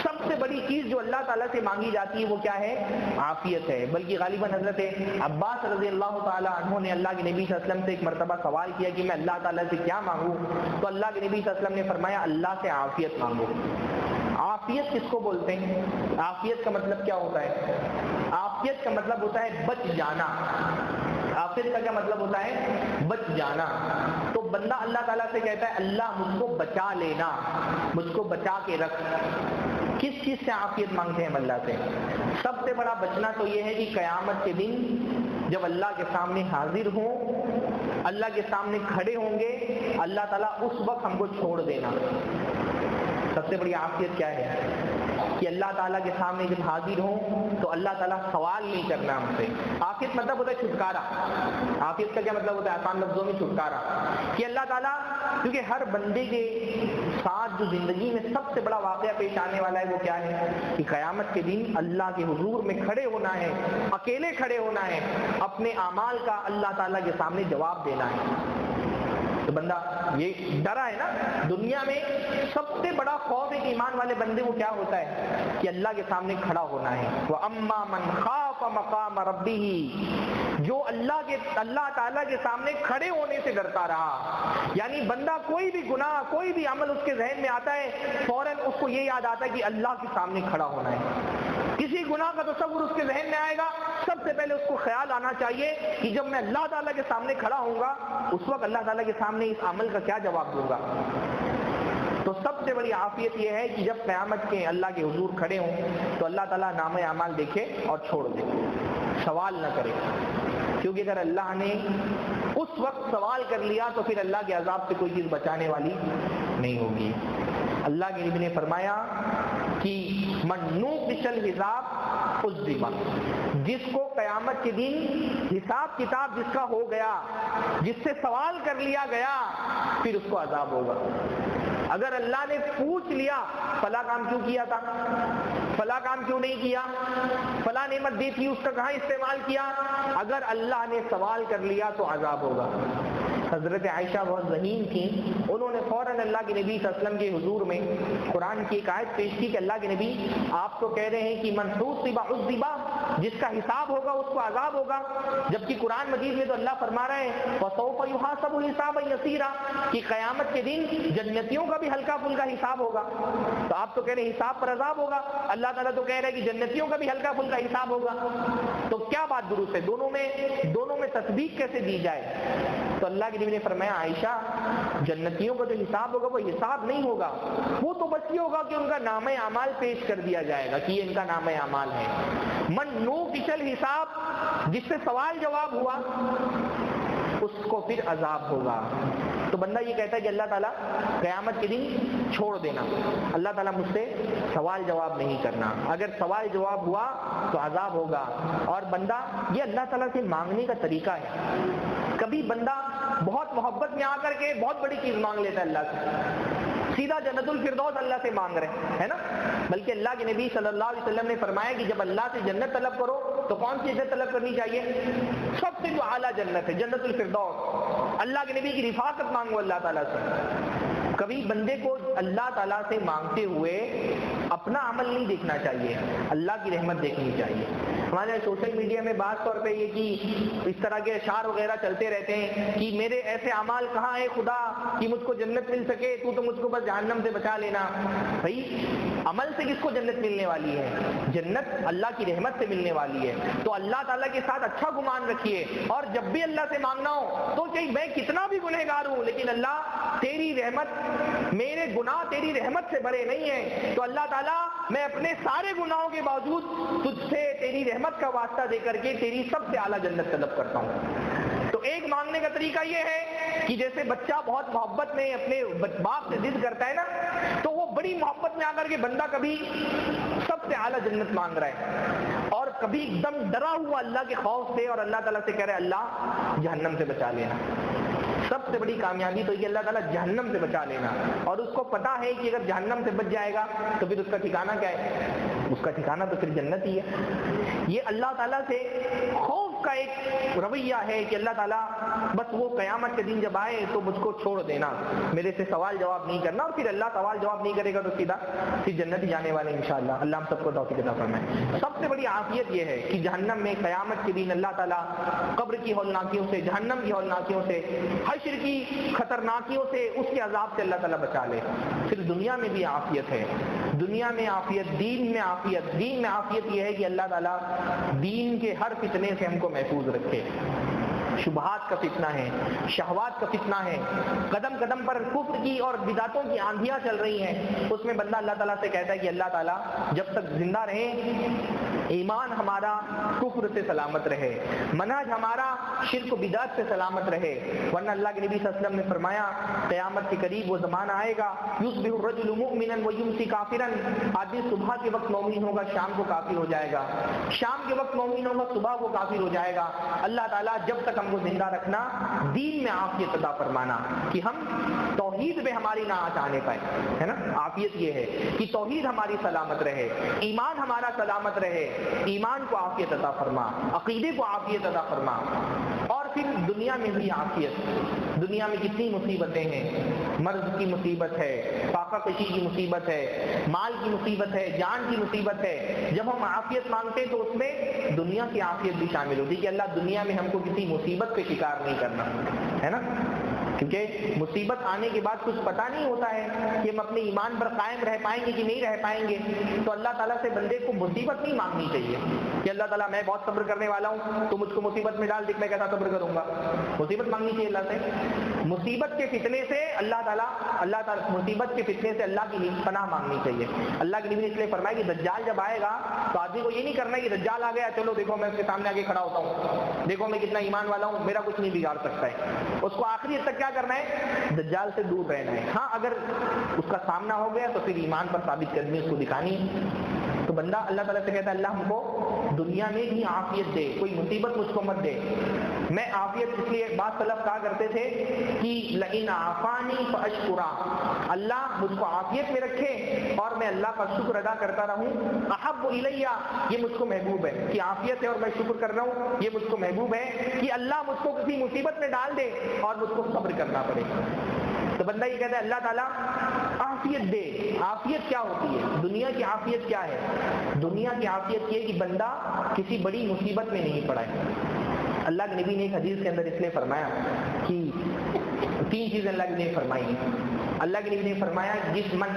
[SPEAKER 1] سب سے بڑی چیز جو اللہ تعالیٰ سے مانگی جاتی ہے وہ کیا ہے؟ عافیت ہے۔ بلکہ غالباً حضرت عباس رضی اللہ تعالیٰ عنہ نے اللہ کے نبی صلی اللہ علیہ وسلم سے ایک مرتبہ سوال کیا کہ میں اللہ تعالیٰ سے کیا مانگوں، تو اللہ کے نبی صلی اللہ علیہ وسلم نے فرمایا اللہ سے عافیت مانگو۔ عافیت کس کو بولتے ہیں؟ عافیت کا مطلب کیا ہوتا ہے؟ عافیت کا مطلب ہوتا ہے بچ جانا۔ عافیت کا کیا مطلب ہوتا ہے؟ بچ جانا۔ تو بندہ اللہ تعالیٰ سے کہتا ہے اللہ مجھ کو بچا لینا، مجھ کو بچا کے رکھ۔ کس چیز سے عافیت مانگتے ہیں ہم اللہ سے؟ سب سے بڑا بچنا تو یہ ہے کہ قیامت کے دن جب اللہ کے سامنے حاضر ہوں، اللہ کے سامنے کھڑے ہوں گے، اللہ تعالیٰ اس وقت ہم کو چھوڑ دینا۔ سب سے بڑی عافیت کیا ہے کہ اللہ تعالیٰ کے سامنے جب حاضر ہوں تو اللہ تعالیٰ سوال نہیں کرنا ہم سے۔ عافیت مطلب ہوتا ہے چھٹکارا۔ عافیت کا کیا مطلب ہوتا ہے؟ آسان لفظوں میں چھٹکارا، کہ اللہ تعالیٰ کیونکہ ہر بندے کے ساتھ جو زندگی میں سب سے بڑا واقعہ پیش آنے والا ہے وہ کیا ہے کہ قیامت کے دن اللہ کے حضور میں کھڑے ہونا ہے، اکیلے کھڑے ہونا ہے، اپنے اعمال کا اللہ تعالیٰ کے سامنے جواب دینا ہے۔ تو بندہ یہ ڈرا ہے نا، دنیا میں سب سے بڑا خوف ایک ایمان والے بندے کو کیا ہوتا ہے کہ اللہ کے سامنے کھڑا ہونا ہے۔ وَأَمَّا مَنْ خَافَ مَقَامَ رَبِّهِ، جو اللہ تعالیٰ کے سامنے کھڑے ہونے سے ڈرتا رہا، یعنی بندہ کوئی بھی گناہ کوئی بھی عمل اس کے ذہن میں آتا ہے فوراً اس کو یہ یاد آتا ہے کہ اللہ کے سامنے کھڑا ہونا ہے۔ کسی گناہ کا تصور اس کے ذہن میں آئے گا، سب سے پہلے اس کو خیال آنا چاہیے کہ جب میں اللہ تعالیٰ کے سامنے کھڑا ہوں گا اس وقت اللہ تعالیٰ کے سامنے اس عمل کا کیا جواب دوں گا۔ تو سب سے بڑی عافیت یہ ہے کہ جب قیامت کے اللہ کے حضور کھڑے ہوں تو اللہ تعالیٰ نام اعمال دیکھے اور چھوڑ دے، سوال نہ کرے، کیونکہ اگر اللہ نے اس وقت سوال کر لیا تو پھر اللہ کے عذاب سے کوئی چیز بچانے والی نہیں ہوگی۔ اللہ کے نبی نے فرمایا کہ من نوقش الحساب عذب، جس کو قیامت کے دن حساب کتاب جس کا ہو گیا، جس سے سوال کر لیا گیا، پھر اس کو عذاب ہوگا۔ اگر اللہ نے پوچھ لیا فلاں کام کیوں کیا تھا، فلاں کام کیوں نہیں کیا، فلاں نعمت دی تھی اس کا کہاں استعمال کیا، اگر اللہ نے سوال کر لیا تو عذاب ہوگا۔ حضرت عائشہ بہت ذہین تھیں، انہوں نے فوراً اللہ کے نبی صلی اللہ علیہ وسلم کے حضور میں قرآن کی ایک آیت پیش کی کہ اللہ کے نبی آپ تو کہہ رہے ہیں کہ من حوسب عذب، جس کا حساب ہوگا اس کو عذاب ہوگا، جبکہ قرآن مجید میں تو اللہ فرما رہے ہیں وسوف یحاسب حسابا یسیرا، کہ قیامت کے دن جنتیوں کا بھی ہلکا پھلکا حساب ہوگا۔ تو آپ تو کہہ رہے ہیں حساب پر عذاب ہوگا، اللہ تعالیٰ تو کہہ رہے ہیں کہ جنتیوں کا بھی ہلکا پھلکا حساب ہوگا، تو کیا بات درست ہے؟ دونوں میں تطبیق کیسے دی جائے؟ تو اللہ کے نبی نے فرمایا عائشہ جنتیوں کا جو حساب ہوگا وہ حساب نہیں ہوگا، وہ تو بس یہ ہوگا کہ ان کا نامہ اعمال پیش کر دیا جائے گا کہ یہ ان کا نامہ اعمال ہے۔ من نوقش الحساب، جس سے سوال جواب ہوا اس کو پھر عذاب ہوگا۔ تو بندہ یہ کہتا ہے کہ اللہ تعالیٰ قیامت کے دن چھوڑ دینا، اللہ تعالیٰ مجھ سے سوال جواب نہیں کرنا، اگر سوال جواب ہوا تو عذاب ہوگا۔ اور بندہ یہ اللہ تعالیٰ سے مانگنے کا طریقہ ہے، کبھی بندہ بہت محبت میں آ کر کے بہت بڑی چیز مانگ لیتا ہے اللہ سے، سیدھا جنت الفردوس اللہ سے مانگ رہے ہے نا. بلکہ اللہ کے نبی صلی اللہ علیہ وسلم نے فرمایا کہ جب اللہ سے جنت طلب کرو تو کون سی جنت طلب کرنی چاہیے؟ سب سے جو اعلیٰ جنت ہے جنت الفردوس. اللہ کے نبی کی رفاقت مانگو اللہ تعالیٰ سے. کبھی بندے کو اللہ تعالیٰ سے مانگتے ہوئے اپنا عمل نہیں دیکھنا چاہیے، اللہ کی رحمت دیکھنی چاہیے. ہمارے سوشل میڈیا میں بعض طور پہ یہ کہ اس طرح کے اشعار وغیرہ چلتے رہتے ہیں کہ میرے ایسے اعمال کہاں ہے خدا کہ مجھ کو جنت مل سکے، تو مجھ کو بس جہنم سے بچا لینا. بھائی عمل سے کس کو جنت ملنے والی ہے؟ جنت اللہ کی رحمت سے ملنے والی ہے. تو اللہ تعالیٰ کے ساتھ اچھا گمان رکھیے، اور جب بھی اللہ سے مانگنا ہو تو کہ میں کتنا بھی گنہگار ہوں لیکن اللہ تیری رحمت، میرے گناہ تیری رحمت سے بڑے نہیں ہیں، تو اللہ تعالیٰ میں اپنے سارے گناہوں کے باوجود تجھ سے تیری رحمت کا واسطہ دے کر کے تیری سب سے اعلیٰ جنت طلب کرتا ہوں. تو ایک مانگنے کا طریقہ یہ ہے کہ جیسے بچہ بہت محبت میں اپنے باپ سے ضد کرتا ہے نا، تو وہ بڑی محبت میں آ کر کے بندہ کبھی سب سے اعلیٰ جنت مانگ رہا ہے، اور کبھی ایک دم ڈرا ہوا اللہ کے خوف سے اور اللہ تعالیٰ سے کہہ رہا ہے اللہ جہنم سے بچا لینا. سب سے بڑی کامیابی تو یہ اللہ تعالیٰ جہنم سے بچا لینا. اور اس کو پتا ہے کہ اگر جہنم سے بچ جائے گا تو پھر اس کا ٹھکانہ کیا ہے؟ اس کا ٹھکانہ تو پھر جنت ہی ہے. یہ اللہ تعالیٰ سے خوف کا ایک رویہ ہے کہ اللہ تعالیٰ بس وہ قیامت کے دن جب آئے تو مجھ کو چھوڑ دینا، میرے سے سوال جواب نہیں کرنا، اور پھر اللہ سوال جواب نہیں کرے گا تو سیدھا پھر جنت ہی جانے والے انشاءاللہ. اللہ ہم سب کو توفیق عطا فرمائے. سب سے بڑی عافیت یہ ہے کہ جہنم میں قیامت کے دن اللہ تعالیٰ قبر کی ہولناکیوں سے، جہنم کی ہولناکیوں سے، حشر کی خطرناکیوں سے، اس کے عذاب سے اللہ تعالیٰ بچا لے. پھر دنیا میں بھی عافیت ہے، دنیا میں عافیت، دین میں عافیت. دین میں عافیت یہ ہے کہ اللہ تعالیٰ دین کے ہر فتنے سے ہم کو محفوظ رکھے. شبہات کا فتنہ ہے، شہوات کا فتنہ ہے، قدم قدم پر کفر کی اور بدعتوں کی آندھیاں چل رہی ہیں. اس میں بندہ اللہ تعالیٰ سے کہتا ہے کہ اللہ تعالیٰ جب تک زندہ رہیں ایمان ہمارا کفر سے سلامت رہے، منہج ہمارا شرک و بدعت سے سلامت رہے. ورنہ اللہ کے نبی صلی اللہ علیہ وسلم نے فرمایا قیامت کے قریب وہ زمانہ آئے گا یصبح الرجل مؤمنا ویمسی کافرا، آدمی صبح کے وقت مومن ہوگا شام کو کافر ہو جائے گا، شام کے وقت مومن ہوگا صبح کو کافر ہو جائے گا. اللہ تعالیٰ جب تک ہم کو زندہ رکھنا، دین میں عافیت عطا فرمانا کہ ہم توحید میں ہماری نہ آنچ آنے پائے، ہے نا. عافیت یہ ہے کہ توحید ہماری سلامت رہے، ایمان ہمارا سلامت رہے. ایمان کو عافیت عطا فرما، عقیدے کو عافیت عطا فرما. اور پھر دنیا میں بھی عافیت. دنیا میں کتنی مصیبتیں ہیں، مرض کی مصیبت ہے، فاقہ کشی کی مصیبت ہے، مال کی مصیبت ہے، جان کی مصیبت ہے. جب ہم عافیت مانگتے ہیں تو اس میں دنیا کی عافیت بھی شامل ہوتی ہے کہ اللہ دنیا میں ہم کو کسی مصیبت کے شکار نہیں کرنا، ہے نا. کیونکہ مصیبت آنے کے بعد کچھ پتہ نہیں ہوتا ہے کہ ہم اپنے ایمان پر قائم رہ پائیں گے کہ نہیں رہ پائیں گے. تو اللہ تعالیٰ سے بندے کو مصیبت نہیں مانگنی چاہیے کہ اللہ تعالیٰ میں بہت صبر کرنے والا ہوں تو مجھ کو مصیبت میں ڈال دے، میں کیسا صبر کروں گا. مصیبت مانگنی چاہیے اللہ سے. مصیبت کے فتنے سے اللہ تعالیٰ مصیبت کے فتنے سے اللہ کی پناہ مانگنی چاہیے. اللہ کے نبی نے اس لیے فرمایا کہ دجال جب آئے گا تو آدمی کو یہ نہیں کرنا کہ دجال آ گیا چلو دیکھو میں اس کے سامنے آگے کھڑا ہوتا ہوں، دیکھو میں کتنا ایمان والا ہوں، میرا کچھ نہیں بگاڑ سکتا ہے. اس کو آخری تک کیا کرنا ہے؟ دجال سے دور رہنا ہے. ہاں اگر اس کا سامنا ہو گیا تو پھر ایمان پر ثابت قدمی اس کو دکھانی. تو بندہ اللہ تعالیٰ سے کہتا ہے اللہ ہم کو دنیا میں بھی عافیت دے، کوئی مصیبت مجھ کو مت دے. میں عافیت اس لیے بعض سلف کہا کرتے تھے کہ لئن عافانی فاشکرا، اللہ مجھ کو عافیت میں رکھے اور میں اللہ کا شکر ادا کرتا رہوں. احب الیہ، یہ مجھ کو محبوب ہے کہ عافیت ہے اور میں شکر کر رہا ہوں. یہ مجھ کو محبوب ہے کہ اللہ مجھ کو کسی مصیبت میں ڈال دے اور مجھ کو صبر کرنا پڑے. تو بندہ یہ کہتا ہے اللہ تعالیٰ عافیت دے. عافیت کیا ہوتی ہے؟ دنیا کی عافیت کیا ہے؟ دنیا کی عافیت یہ کہ بندہ کسی بڑی مصیبت میں نہیں پڑا ہے. اللہ کے نبی نے ایک حدیث کے اندر اس لیے فرمایا کہ 3 چیزیں اللہ کے نبی نے فرمائی. اللہ کے نبی نے فرمایا جس من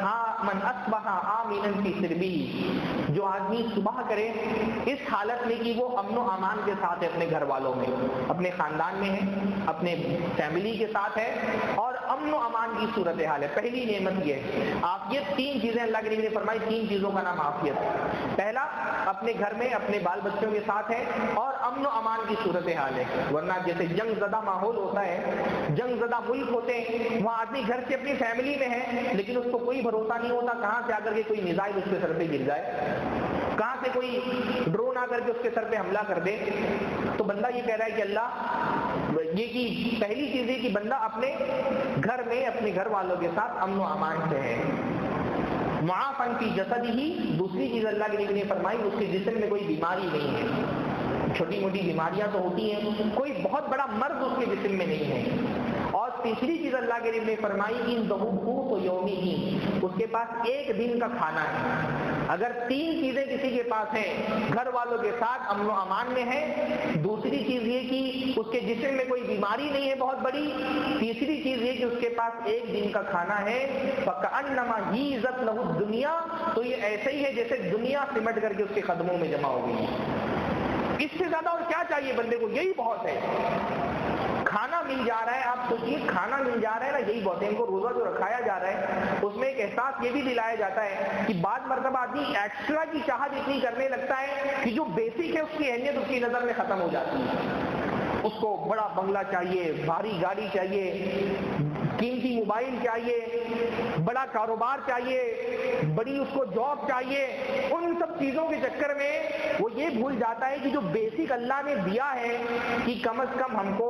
[SPEAKER 1] اصبح آمنا فی سربہ، جو آدمی صبح کرے اس حالت میں کہ وہ امن و امان کے ساتھ ہے، اپنے گھر والوں میں، اپنے خاندان میں ہے، اپنے فیملی کے ساتھ ہے اور امن و امان کی صورتحال ہے. پہلی نعمت یہ ہے عافیت. 3 چیزیں اللہ کے نبی نے فرمائی، 3 چیزوں کا نام عافیت. پہلا اپنے گھر میں اپنے بال بچوں کے ساتھ ہے اور امن و امان کی صورتحال ہے. ورنہ جیسے جنگ زدہ ماحول ہوتا ہے، جنگ زدہ ملک ہوتے ہیں، وہاں آدمی گھر سے اپنی فیملی میں ہے لیکن اس کو کوئی بھروسہ نہیں ہوتا کہاں سے آ کر کے کوئی میزائل اس کے سر پہ گر جائے، کہاں سے کوئی ڈرون آ کر کے اس کے سر پہ حملہ کر دے. تو بندہ یہ کہہ رہا ہے کہ اللہ، یہ کی پہلی چیز ہے کہ بندہ اپنے گھر میں اپنے گھر والوں کے ساتھ امن و امان سے ہے. معافن فی جسدہ، دوسری چیز اللہ کے نبی نے فرمائی اس کے جسم میں کوئی بیماری نہیں ہے. چھوٹی موٹی بیماریاں تو ہوتی ہیں، کوئی بہت بڑا مرض اس کے جسم میں نہیں ہے. اور تیسری چیز اللہ کے نبی نے فرمائی ان تو یومی ہی، اس کے پاس ایک دن کا کھانا ہے. اگر تین چیزیں کسی کے پاس ہیں، گھر والوں کے ساتھ امن و امان میں ہے، دوسری چیز یہ کہ اس کے جسم میں کوئی بیماری نہیں ہے بہت بڑی، تیسری چیز یہ کہ اس کے پاس ایک دن کا کھانا ہے، فَكَأَنَّمَا هِيزَتْ لَهُ الدُّنْيَا، تو یہ ایسے ہی ہے جیسے دنیا سمٹ کر کے اس کے قدموں میں جمع ہو گئی. اس سے زیادہ اور کیا چاہیے بندے کو؟ یہی بہت ہے. کھانا مل جا رہا ہے، آپ سوچیے کھانا مل جا رہا ہے نا، یہی بہت ہے. ان کو روزہ جو رکھایا جا رہا ہے اس میں ایک احساس یہ بھی دلایا جاتا ہے کہ بعض مرتبہ آدمی ایکسٹرا کی چاہت اتنی کرنے لگتا ہے کہ جو بیسک ہے اس کی اہمیت اس کی نظر میں ختم ہو جاتی ہے. اس کو بڑا بنگلہ چاہیے، بھاری گاڑی چاہیے، قیمتی موبائل چاہیے، بڑا کاروبار چاہیے، بڑی اس کو جاب چاہیے. ان سب چیزوں کے چکر میں وہ یہ بھول جاتا ہے کہ جو بیسک اللہ نے دیا ہے کہ کم از کم ہم کو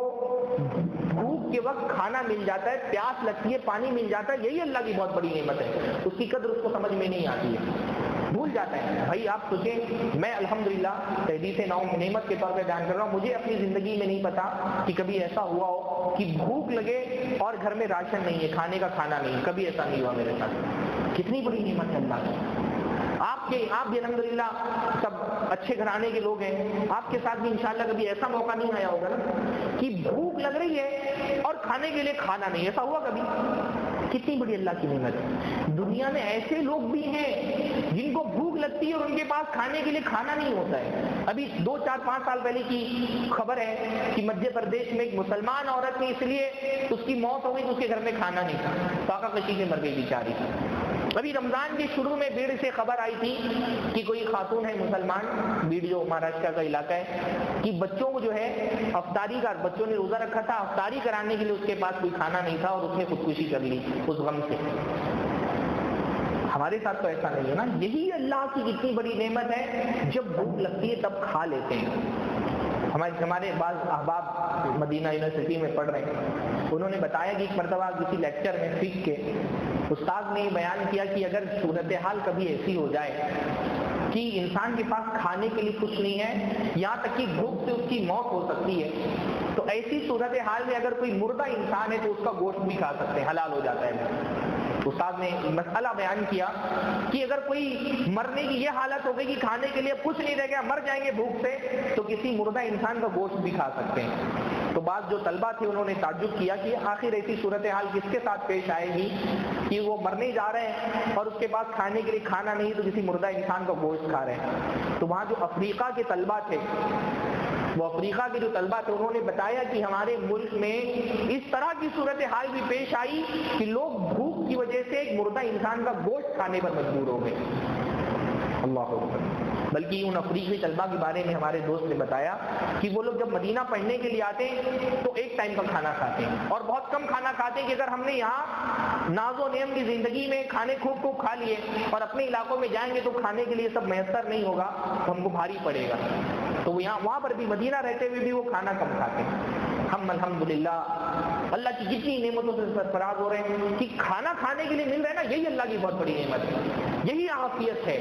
[SPEAKER 1] بھوک کے وقت کھانا مل جاتا ہے، پیاس لگتی ہے پانی مل جاتا ہے، یہی اللہ کی بہت بڑی نعمت ہے. اس کی قدر اس کو سمجھ میں نہیں آتی ہے، بھول جاتا ہے. بھائی آپ سوچیں، میں الحمدللہ تحدیث نعمت کے طور پہ بیان کر رہا ہوں، مجھے اپنی زندگی میں نہیں پتا کہ کبھی ایسا ہوا ہو کہ بھوک لگے اور گھر میں راشن نہیں ہے، کھانے کا کھانا نہیں، کبھی ایسا نہیں ہوا میرے ساتھ. کتنی بڑی نعمت ہے اللہ کی. آپ بھی الحمدللہ سب اچھے گھرانے کے لوگ ہیں، آپ کے ساتھ بھی انشاءاللہ کبھی ایسا موقع نہیں آیا ہوگا نا کہ بھوک لگ رہی ہے اور کھانے کے لیے کھانا نہیں. ایسا ہوا کبھی؟ کتنی بڑی اللہ کی نعمت ہے. دنیا میں ایسے لوگ بھی ہیں جن کو بھوک لگتی ہے اور ان کے پاس کھانے کے لیے کھانا نہیں ہوتا ہے. ابھی 2 4 5 سال پہلے کی خبر ہے کہ مدھیہ پردیش میں ایک مسلمان عورت نے اس لیے اس کی موت ہو گئی کہ اس کے گھر میں کھانا نہیں تھا، فاقہ کشی سے مر گئی بیچاری. ابھی رمضان کے شروع میں بیڑ سے خبر آئی تھی کہ کوئی خاتون ہے مسلمان، بیڑ جو مہاراشٹر کا علاقہ ہے، کہ بچوں کو جو ہے افطاری کا، بچوں نے روزہ رکھا تھا، افطاری کرانے کے لیے اس کے پاس کوئی کھانا نہیں تھا اور اس نے خودکشی کر لی اس غم سے. ہمارے ساتھ تو ایسا نہیں ہے نا. یہی اللہ کی کتنی بڑی نعمت ہے، جب بھوک لگتی ہے تب کھا لیتے ہیں. ہمارے بعض احباب مدینہ یونیورسٹی میں پڑھ رہے ہیں، انہوں نے بتایا کہ ایک مرتبہ کسی لیکچر میں فقہ کے استاد نے بیان کیا کہ اگر صورتحال کبھی ایسی ہو جائے کہ انسان کے پاس کھانے کے لیے کچھ نہیں ہے، یہاں تک کہ بھوک سے اس کی موت ہو سکتی ہے، تو ایسی صورتحال میں اگر کوئی مردہ انسان ہے تو اس کا گوشت بھی کھا سکتے ہیں، حلال ہو جاتا ہے. استاد نے مسئلہ بیان کیا کہ اگر کوئی مرنے کی یہ حالت ہو گئی کہ کھانے کے لیے کچھ نہیں رہ گیا، مر جائیں گے بھوک سے، تو کسی مردہ انسان کا گوشت بھی کھا سکتے ہیں. تو بعض جو طلبہ تھے انہوں نے تعجب کیا کہ آخر ایسی صورتحال کس کے ساتھ پیش آئے گی کہ وہ مرنے جا رہے ہیں اور اس کے پاس کھانے کے لیے کھانا نہیں تو کسی مردہ انسان کا گوشت کھا رہے ہیں. تو وہاں جو افریقہ کے طلبہ تھے، وہ افریقہ کے جو طلبہ تھے، انہوں نے بتایا کہ ہمارے ملک میں اس طرح کی صورتحال بھی پیش آئی کہ لوگ بھوک کی وجہ سے ایک مردہ انسان کا گوشت کھانے پر مجبور ہو گئے. اللہ اکبر. بلکہ ان افریقی طلبہ کے بارے میں ہمارے دوست نے بتایا کہ وہ لوگ جب مدینہ پڑھنے کے لیے آتے ہیں تو ایک ٹائم کا کھانا کھاتے ہیں اور بہت کم کھانا کھاتے ہیں کہ اگر ہم نے یہاں ناز و نعم کی زندگی میں کھانے خوب کھا لیے اور اپنے علاقوں میں جائیں گے تو کھانے کے لیے سب میسر نہیں ہوگا تو ہم کو بھاری پڑے گا. تو وہاں پر بھی مدینہ رہتے ہوئے بھی وہ کھانا کم کھاتے ہیں. ہم الحمدللہ اللہ کی کتنی نعمتوں سے سرفراز ہو رہے ہیں کہ کھانا کھانے کے لیے مل رہا ہے نا، یہی اللہ کی بہت بڑی نعمت ہے، یہی عافیت ہے.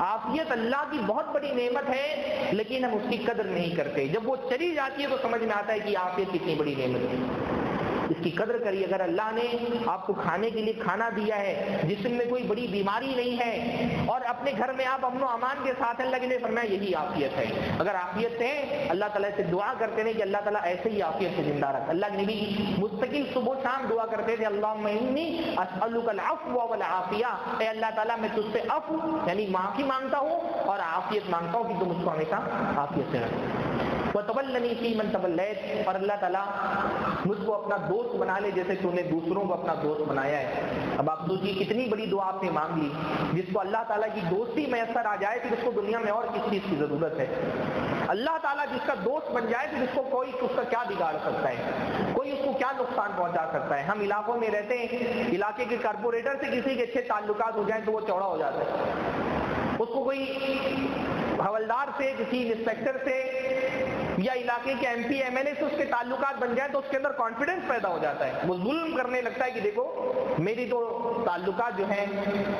[SPEAKER 1] عافیت اللہ کی بہت بڑی نعمت ہے لیکن ہم اس کی قدر نہیں کرتے. جب وہ چلی جاتی ہے تو سمجھ میں آتا ہے کہ عافیت کتنی بڑی نعمت ہے. اس کی قدر کریے. اگر اللہ نے آپ کو کھانے کے لیے کھانا دیا ہے، جسم میں کوئی بڑی بیماری نہیں ہے اور اپنے گھر میں آپ امن و امان کے ساتھ ہیں، اللہ کے لیے فرمایا یہی عافیت ہے. اگر عافیت ہے اللہ تعالیٰ سے دعا کرتے ہیں کہ اللہ تعالیٰ ایسے ہی عافیت سے زندہ رکھ. اللہ کے نبی مستقل صبح شام دعا کرتے تھے، اللہم انی اسألک العفو والعافیہ، اے اللہ تعالیٰ میں تجھ سے عفو یعنی معافی مانگتا ہوں اور عافیت مانگتا ہوں کہ تم مجھ کو ہمیشہ عافیت سے رکھ. وَتَوَلَّنِي فِي مَن تَوَلَّيْتَ، اور اللہ تعالیٰ مجھ کو اپنا دوست بنا لے جیسے تو نے دوسروں کو اپنا دوست بنایا ہے. اب آپ سوچیے کتنی بڑی دعا آپ نے مانگ لی. جس کو اللہ تعالیٰ کی دوستی میسر آ جائے پھر اس کو دنیا میں اور کس چیز کی ضرورت ہے. اللہ تعالیٰ جس کا دوست بن جائے تو جس کو کوئی اس کا کیا بگاڑ سکتا ہے، کوئی اس کو کیا نقصان پہنچا سکتا ہے. ہم علاقوں میں رہتے ہیں، علاقے کے کارپوریٹر سے کسی کے اچھے تعلقات ہو جائیں تو وہ چوڑا ہو جاتا ہے. اس کو کوئی حوالدار سے، کسی انسپیکٹر سے یا علاقے کے M P M L A سے اس کے تعلقات بن جائے تو اس کے اندر کانفیڈنس پیدا ہو جاتا ہے. وہ ظلم کرنے لگتا ہے کہ دیکھو میری تو تعلقات جو ہیں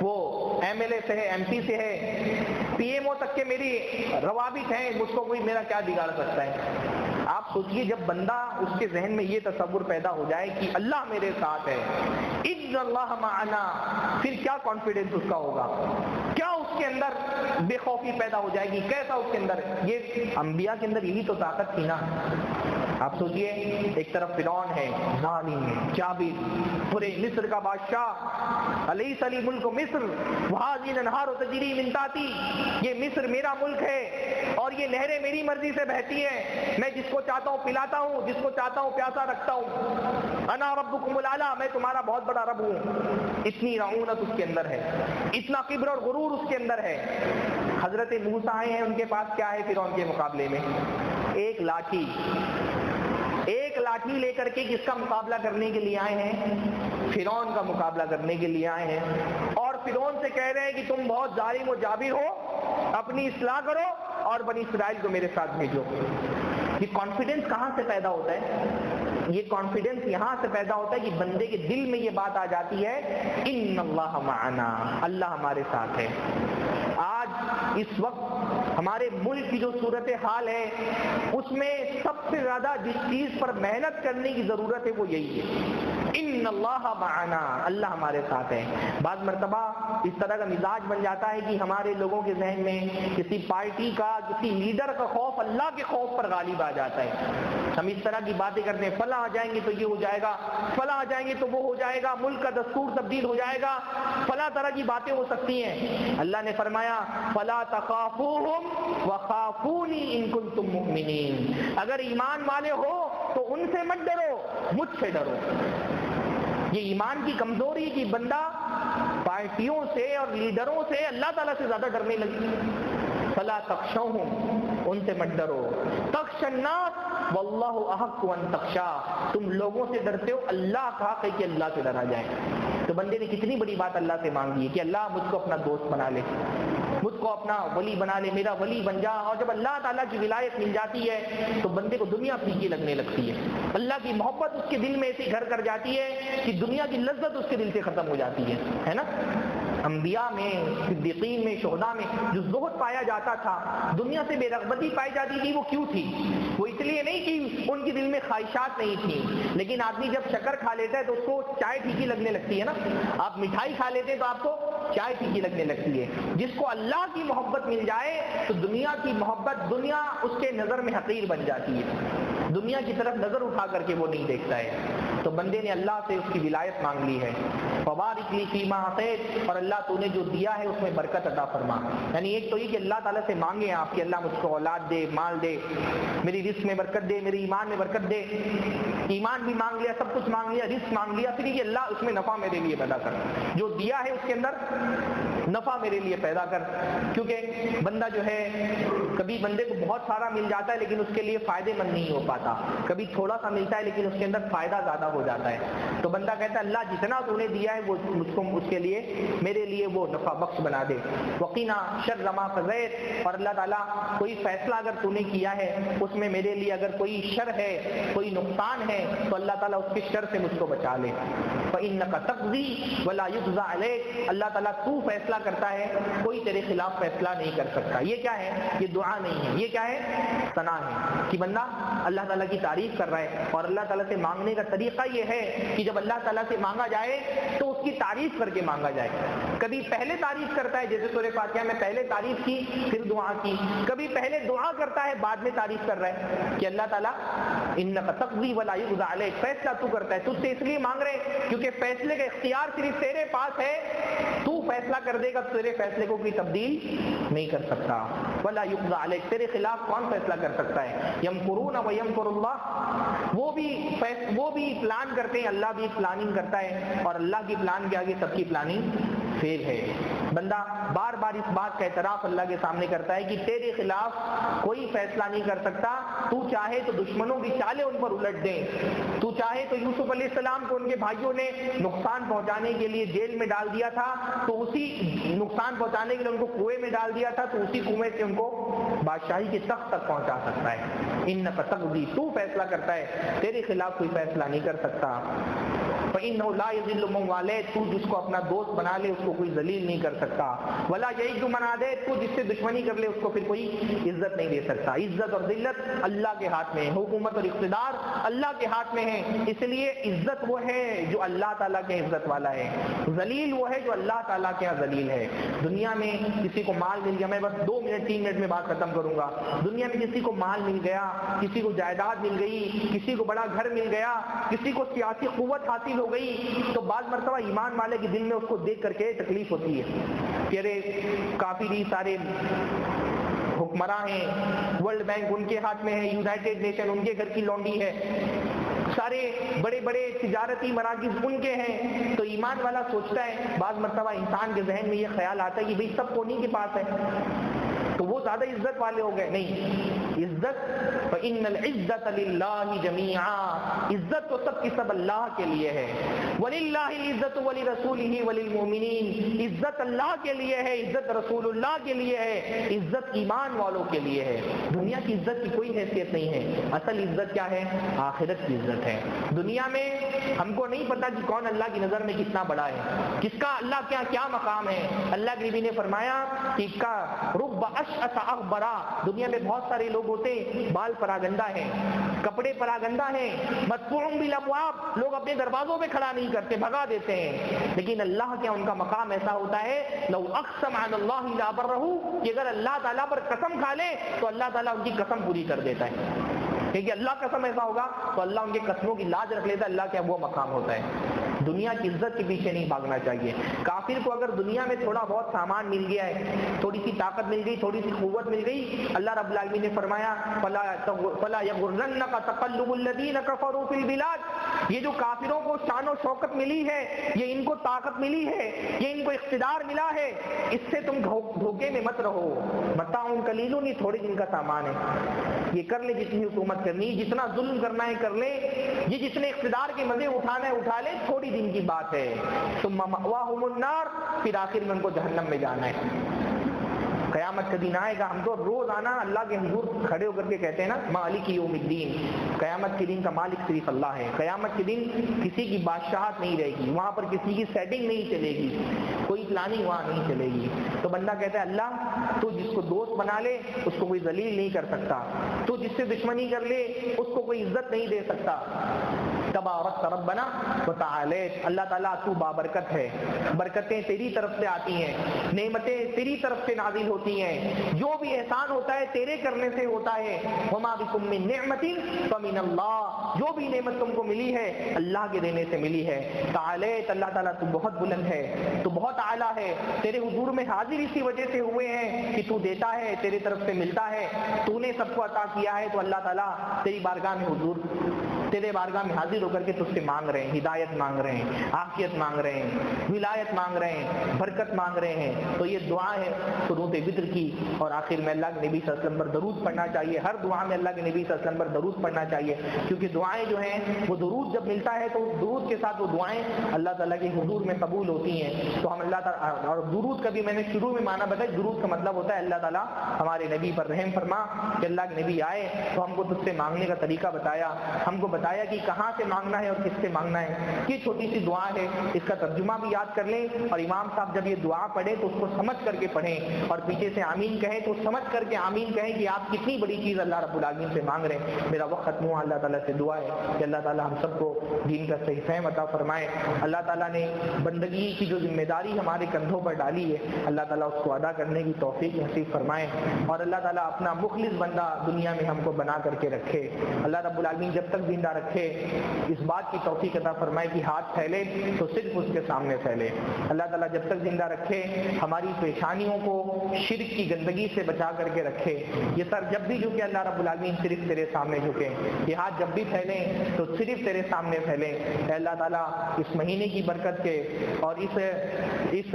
[SPEAKER 1] وہ ایم ایل اے سے ہے، ایم پی سے ہے، پی ایم او تک کے میری روابط ہیں، مجھ کو کوئی میرا کیا بگاڑ سکتا ہے. آپ سوچئے جب بندہ اس کے ذہن میں یہ تصور پیدا ہو جائے کہ اللہ میرے ساتھ ہے، ان اللہ معنا، پھر کیا کانفیڈنس اس کا ہوگا، کیا اس کے اندر بے خوفی پیدا ہو جائے گی، کیسا اس کے اندر. یہ انبیاء کے اندر یہی تو طاقت تھی نا. آپ سوچئے ایک طرف فرعون ہے، ظالم ہے، جابر، پورے مصر کا بادشاہ، علیہ سلی ملک مصر وہذی الانہار تجری من تحتی، یہ مصر میرا ملک ہے اور یہ نہریں میری مرضی سے بہتی ہیں، میں جس کو چاہتا ہوں پلاتا ہوں، جس کو چاہتا ہوں پیاسا رکھتا ہوں، انا ربکم الاعلی، میں تمہارا بہت بڑا رب ہوں. اتنی رعونت اس کے اندر ہے، اتنا کبر اور غرور اس کے اندر ہے. حضرت موسیٰ آئے ہیں، ان کے پاس کیا ہے فرعون کے مقابلے میں؟ ایک لاٹھی لے کر کے کس کا مقابلہ کرنے کے لیے آئے ہیں؟ فرعون کا مقابلہ کرنے کے لیے آئے ہیں. اور فرعون سے کہہ رہے ہیں کہ تم بہت ظالم و جابر ہو، اپنی اصلاح کرو اور بنی اسرائیل کو میرے ساتھ بھیجو. یہ کانفیڈنس کہاں سے پیدا ہوتا ہے؟ یہ کانفیڈنس یہاں سے پیدا ہوتا ہے کہ بندے کے دل میں یہ بات آ جاتی ہے ان اللہ معنا، اللہ ہمارے ساتھ ہے. آج اس وقت ہمارے ملک کی جو صورتحال ہے اس میں سب سے زیادہ جس چیز پر محنت کرنے کی ضرورت ہے وہ یہی ہے، ان اللہ معنا، اللہ ہمارے ساتھ ہے. بعض مرتبہ اس طرح کا مزاج بن جاتا ہے کہ ہمارے لوگوں کے ذہن میں کسی پارٹی کا، کسی لیڈر کا خوف اللہ کے خوف پر غالب آ جاتا ہے. ہم اس طرح کی باتیں کرتے ہیں، فلاں آ جائیں گے تو یہ ہو جائے گا، فلاں آ جائیں گے تو وہ ہو جائے گا، ملک کا دستور تبدیل ہو جائے گا، فلاں طرح کی باتیں ہو سکتی ہیں. اللہ نے فرمایا فلا تخافوہم وخافونی ان کنتم مؤمنین، اگر ایمان والے ہو تو ان سے مت ڈرو، مجھ سے ڈرو. یہ ایمان کی کمزوری کی بندہ پارٹیوں سے اور لیڈروں سے اللہ تعالیٰ سے زیادہ ڈرنے لگی. فلا تخشوہم، ان سے مت ڈرو. تخشى الناس واللہ احق ان تخشى، تم لوگوں سے ڈرتے ہو، اللہ کا حق ہے کہ اللہ سے ڈرا جائے. تو بندے نے کتنی بڑی بات اللہ سے مانگی ہے کہ اللہ مجھ کو اپنا دوست بنا لے، مجھ کو اپنا ولی بنا لے، میرا ولی بن جا. اور جب اللہ تعالیٰ کی ولایت مل جاتی ہے تو بندے کو دنیا پھیکی لگنے لگتی ہے. اللہ کی محبت اس کے دل میں ایسی گھر کر جاتی ہے کہ دنیا کی لذت اس کے دل سے ختم ہو جاتی ہے نا. انبیاء میں، صدیقین میں، شہداء میں جو زہد پایا جاتا تھا، دنیا سے بے رغبتی پائی جاتی تھی، وہ کیوں تھی؟ وہ اس لیے نہیں کہ ان کے دل میں خواہشات نہیں تھیں، لیکن آدمی جب شکر کھا لیتا ہے تو اس کو چائے پھیکی لگنے لگتی ہے نا. آپ مٹھائی کھا لیتے ہیں تو آپ کو چائے پھیکی لگنے لگتی ہے. جس کو اللہ کی محبت مل جائے تو دنیا کی محبت، دنیا اس کے نظر میں حقیر بن جاتی ہے، دنیا کی طرف نظر اٹھا کر کے وہ نہیں دیکھتا ہے. تو بندے نے اللہ سے اس کی ولایت مانگ لی ہے. فبارک لی فیما اعطیت، اور اللہ تو نے جو دیا ہے اس میں برکت عطا فرما. یعنی ایک تو یہ کہ اللہ تعالیٰ سے مانگے آپ کہ اللہ مجھ کو اولاد دے، مال دے، میری رزق میں برکت دے، میری ایمان میں برکت دے. ایمان بھی مانگ لیا، سب کچھ مانگ لیا، رزق مانگ لیا، پھر یہ اللہ اس میں نفع میرے لیے پیدا کر، جو دیا ہے اس کے اندر نفع میرے لیے پیدا کر. کیونکہ بندہ جو ہے کبھی بندے کو بہت سارا مل جاتا ہے لیکن اس کے لیے فائدے مند نہیں ہو پاتا، کبھی تھوڑا سا ملتا ہے لیکن اس کے اندر فائدہ زیادہ ہو جاتا ہے. تو بندہ کہتا ہے اللہ جتنا تو نے دیا ہے وہ مجھ کو، اس کے لیے، میرے لیے وہ نفع بخش بنا دے. وقینا شر ما قضیت، اور اللہ تعالیٰ کوئی فیصلہ اگر تو نے کیا ہے اس میں میرے لیے اگر کوئی شر ہے، کوئی نقصان ہے تو اللہ تعالیٰ اس کے شر سے مجھ کو بچا لے. فإنک تقضی ولا یقضی علیک، اللہ تعالیٰ تو فیصلہ کرتا ہے، کوئی تیرے خلاف فیصلہ نہیں کر سکتا. یہ کیا ہے؟ یہ دعا نہیں ہے، یہ کیا ہے؟ ثنا ہے کہ بندہ اللہ تعالیٰ کی تعریف کر رہا ہے. اور اللہ تعالیٰ سے مانگنے کا طریقہ یہ ہے کہ جب اللہ تعالیٰ سے مانگا جائے تو اس کی تعریف کر کے مانگا جائے. کبھی پہلے تعریف کرتا ہے، جیسے سورہ فاتحہ میں پہلے تعریف کی پھر دعا کی. کبھی پہلے دعا کرتا ہے بعد میں تعریف کر رہا ہے کہ اللہ تعالیٰ انک تقضی ولا یقضی علیک، فیصلہ تو کرتا ہے، تجھ سے اس لیے مانگ رہے کیونکہ فیصلے کا اختیار صرف تیرے پاس ہے، تو فیصلہ کر دے گا، تیرے فیصلے کو کوئی تبدیل نہیں کر سکتا. ولا یقضی علیک، تیرے خلاف کون فیصلہ کر سکتا ہے؟ یمکرون ویمکر اللہ، وہ بھی پلان کرتے ہیں، اللہ بھی پلاننگ کرتا ہے، اور اللہ کی پلان کے آگے سب کی پلاننگ فیل ہے. بندہ بار بار اس بات کا اعتراف اللہ کے سامنے کرتا ہے کہ تیرے خلاف کوئی فیصلہ نہیں کر سکتا، تو چاہے تو دشمنوں کی چالیں ان پر الٹ دیں، تو چاہے تو یوسف علیہ السلام کو ان کے بھائیوں نے نقصان پہنچانے کے لیے جیل میں ڈال دیا تھا، تو اسی نقصان پہنچانے کے لیے ان کو کنویں میں ڈال دیا تھا، تو اسی کنویں سے ان کو بادشاہی کے تخت تک پہنچا سکتا ہے۔ انک تقضی، تو فیصلہ کرتا ہے، تیرے خلاف کوئی فیصلہ نہیں کر سکتا۔ فإنہ لا یذل من والیت، تو جس کو اپنا دوست بنا لے اس کو کوئی ذلیل نہیں کر سکتا، ولا یعز من عادیت، تو جس سے دشمنی کر لے اس کو پھر کوئی عزت نہیں دے سکتا۔ عزت اور ذلت اللہ کے ہاتھ میں ہے، حکومت اور اقتدار اللہ کے ہاتھ میں ہے، اس لیے عزت وہ ہے جو اللہ تعالیٰ کے عزت والا ہے، ذلیل وہ ہے جو اللہ تعالیٰ کے یہاں ذلیل ہے۔ دنیا میں کسی کو مال مل گیا، میں بس 2 منٹ 3 منٹ میں بات ختم کروں گا، دنیا میں کسی کو مال مل گیا، کسی کو جائیداد مل گئی، کسی کو بڑا گھر مل گیا، کسی کو سیاسی قوت حاصل ہو گئی، تو بعض مرتبہ ایمان والے کے دل میں اس کو دیکھ کر کے تکلیف ہوتی ہے کہ ارے کافی سارے حکمراں ہیں، ورلڈ بینک ان کے ہاتھ میں ہے، یونائٹڈ نیشن ان کے گھر کی لونڈی ہے، سارے بڑے بڑے تجارتی مراکز ان کے ہیں، تو ایمان والا سوچتا ہے، بعض مرتبہ انسان کے ذہن میں یہ خیال آتا ہے کہ بھئی سب انہی کے پاس ہے تو وہ زیادہ عزت والے ہو گئے۔ نہیں، عزت فإن العزت للہ جمیعا، عزت تو سب کی سب اللہ کے لیے ہے۔ وللہ العزت ولرسولہ وللمؤمنین، عزت اللہ کے لیے ہے، عزت رسول اللہ کے لیے ہے، عزت ایمان والوں کے لیے ہے۔ دنیا کی عزت کی کوئی حیثیت نہیں ہے، اصل عزت کیا ہے؟ آخرت کی عزت ہے۔ دنیا میں ہم کو نہیں پتا کہ کون اللہ کی نظر میں کتنا بڑا ہے، کس کا اللہ کیا مقام ہے۔ اللہ کے نبی نے فرمایا کہ کا رب اشعث اغبرا، دنیا میں بہت سارے لوگ ہوتے ہیں بال پراگندہ ہیں، کپڑے پراگندہ ہیں، مدفوع بالابواب، لوگ اپنے دروازوں پہ کھڑا نہیں کرتے، بھگا دیتے ہیں، لیکن اللہ کے ان کا مقام ایسا ہوتا ہے لو اقسم علی اللہ لابرہ، کہ اگر اللہ تعالیٰ پر قسم کھا لے تو اللہ تعالیٰ ان کی قسم پوری کر دیتا ہے، کیونکہ اللہ قسم ایسا ہوگا تو اللہ ان کے قسموں کی لاج رکھ لیتا ہے، اللہ کا وہ مقام ہوتا ہے۔ دنیا کی عزت کے پیچھے نہیں بھاگنا چاہیے۔ کافر کو اگر دنیا میں تھوڑا بہت سامان مل گیا ہے، تھوڑی سی طاقت مل گئی، تھوڑی سی قوت مل گئی، اللہ رب العالمین نے فرمایا فلا یغرنک تقلب الذین کفروا فی البلاد، یہ جو کافروں کو شان و شوکت ملی ہے، یہ ان کو طاقت ملی ہے، یہ ان کو اقتدار ملا ہے، اس سے تم دھوکے میں مت رہو۔ متاع قلیل، یہ تھوڑے دن کا سامان ہے، یہ کر لے جتنی حکومت کرنی، جتنا ظلم کرنا ہے کر لے، یہ جتنے اقتدار کے مزے اٹھانا ہے اٹھا لے، تھوڑی دن کی بات ہے۔ ثم مأواہم النار، پھر آخر میں ان کو جہنم میں جانا ہے۔ قیامت کا دن آئے گا، ہم تو روزانہ اللہ کے حضور کھڑے ہو کر کے کہتے ہیں نا مالک یوم الدین، قیامت کے دن کا مالک صرف اللہ ہے۔ قیامت کے دن کسی کی بادشاہت نہیں رہے گی، وہاں پر کسی کی سیٹنگ نہیں چلے گی، کوئی پلاننگ وہاں نہیں چلے گی۔ تو بندہ کہتا ہے اللہ تو جس کو دوست بنا لے اس کو کوئی ذلیل نہیں کر سکتا، تو جس سے دشمنی کر لے اس کو کوئی عزت نہیں دے سکتا۔ تبارک ربنا وتعالیت، اللہ تعالیٰ تو بابرکت ہے، برکتیں تیری طرف سے آتی ہیں، نعمتیں تیری طرف سے نازل ہوتی ہیں، جو بھی احسان ہوتا ہے تیرے کرنے سے ہوتا ہے۔ وما بکم من نعمت فمن اللہ، جو بھی نعمت تم کو ملی ہے اللہ کے دینے سے ملی ہے۔ تعالیت، اللہ تعالیٰ تو بہت بلند ہے، تو بہت اعلیٰ ہے، تیرے حضور میں حاضر اسی وجہ سے ہوئے ہیں کہ تو دیتا ہے، تیرے طرف سے ملتا ہے، تو نے سب کو عطا کیا ہے، تو اللہ تعالیٰ تیری بارگاہ میں حضور تیرے بارگاہ میں حاضر ہو کر کے تجھ سے مانگ رہے ہیں، ہدایت مانگ رہے ہیں، عافیت مانگ رہے ہیں، ولایت مانگ رہے ہیں، برکت مانگ رہے ہیں۔ تو یہ دعا ہے قنوت وتر کی، اور آخر میں اللہ کے نبی صلی اللہ علیہ وسلم پر درود پڑھنا چاہیے۔ ہر دعا میں اللہ کے نبی صلی اللہ علیہ وسلم پر درود پڑھنا چاہیے، کیونکہ دعائیں جو ہیں وہ درود جب ملتا ہے تو درود کے ساتھ وہ دعائیں اللہ تعالیٰ کے حضور میں قبول ہوتی ہیں۔ تو ہم اللہ تعالیٰ، اور درود کا بھی میں نے شروع میں معنی بتایا، درود کا مطلب ہوتا ہے اللہ تعالیٰ ہمارے نبی پر رحم فرما، کہ اللہ کے نبی آئے تو ہم کو تجھ سے مانگنے کا طریقہ بتایا، ہم کو بتایا کہ کہاں سے مانگنا ہے اور کس سے مانگنا ہے۔ یہ چھوٹی سی دعا ہے، اس کا ترجمہ بھی یاد کر لیں، اور امام صاحب جب یہ دعا پڑھیں تو اس کو سمجھ کر کے پڑھیں، اور پیچھے سے آمین کہیں تو سمجھ کر کے آمین کہیں کہ آپ کتنی بڑی چیز اللہ رب العالمین سے مانگ رہے ہیں۔ میرا وقت ختم ہوا، اللہ تعالیٰ سے دعا ہے کہ اللہ تعالیٰ ہم سب کو دین کا صحیح فہم عطا فرمائے۔ اللہ تعالیٰ نے بندگی کی جو ذمہ داری ہمارے کندھوں پر ڈالی ہے، اللہ تعالیٰ اس کو ادا کرنے کی توفیق نصیب فرمائے، اور اللہ تعالیٰ اپنا مخلص بندہ دنیا میں ہم کو بنا کر کے رکھے۔ اللہ رب العالمین جب تک زندہ رکھے اس بات کی توفیق عطا فرمائے کہ ہاتھ پھیلے تو صرف اس کے سامنے پھیلے۔ اللہ تعالیٰ جب تک زندہ رکھے ہماری پریشانیوں کو شرک کی گندگی سے بچا کر کے رکھے. یہ سر جب بھی جھکے اللہ رب العالمین صرف تیرے سامنے جھکے. یہ ہاتھ جب بھی پھیلیں تو صرف تیرے سامنے پھیلیں. اے اللہ تعالیٰ اس مہینے کی برکت کے اور اس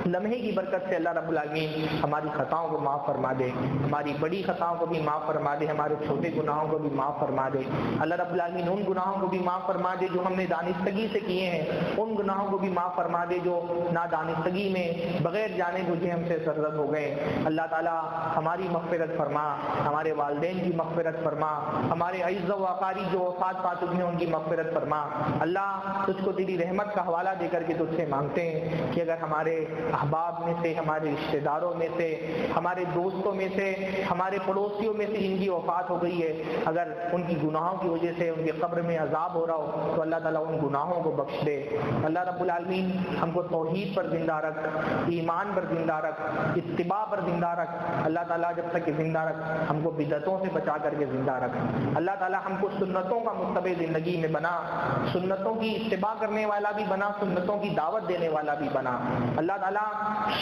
[SPEAKER 1] لمحے کی برکت سے اللہ رب العالمین ہماری خطاؤں کو معاف فرما دے, ہماری بڑی خطاؤں کو بھی معاف فرما دے, ہمارے چھوٹے گناہوں کو بھی معاف فرما دے. اللہ رب العالمین ان گناہوں کو بھی معاف فرما دے جو ہم نے دانستگی سے کیے ہیں, ان گناہوں کو بھی معاف فرما دے جو نادانستگی میں بغیر جانے بوجھے ہم سے سرزد ہو گئے. اللہ تعالیٰ ہماری مغفرت فرما, ہمارے والدین کی مغفرت فرما, ہمارے عزیز و اقارب جو وفات پا چکے ہیں ان کی مغفرت فرما. اللہ تجھ کو تیری رحمت کا حوالہ دے کر کے تجھ سے مانگتے ہیں کہ اگر ہمارے احباب میں سے, ہمارے رشتہ داروں میں سے, ہمارے دوستوں میں سے, ہمارے پڑوسیوں میں سے جن کی وفات ہو گئی ہے, اگر ان کی گناہوں کی وجہ سے ان کے قبر میں عذاب ہو رہا ہو تو اللہ تعالیٰ ان گناہوں کو بخش دے. اللہ رب العالمین ہم کو توحید پر زندہ رکھ, ایمان پر زندہ رکھ, اتباع پر زندہ رکھ. اللہ تعالیٰ جب تک کہ زندہ رکھ ہم کو بدعتوں سے بچا کر کے زندہ رکھ. اللہ تعالیٰ ہم کو سنتوں کا متبع زندگی میں بنا, سنتوں کی اتباع کرنے والا بھی بنا, سنتوں کی دعوت دینے والا بھی بنا. اللہ تعالیٰ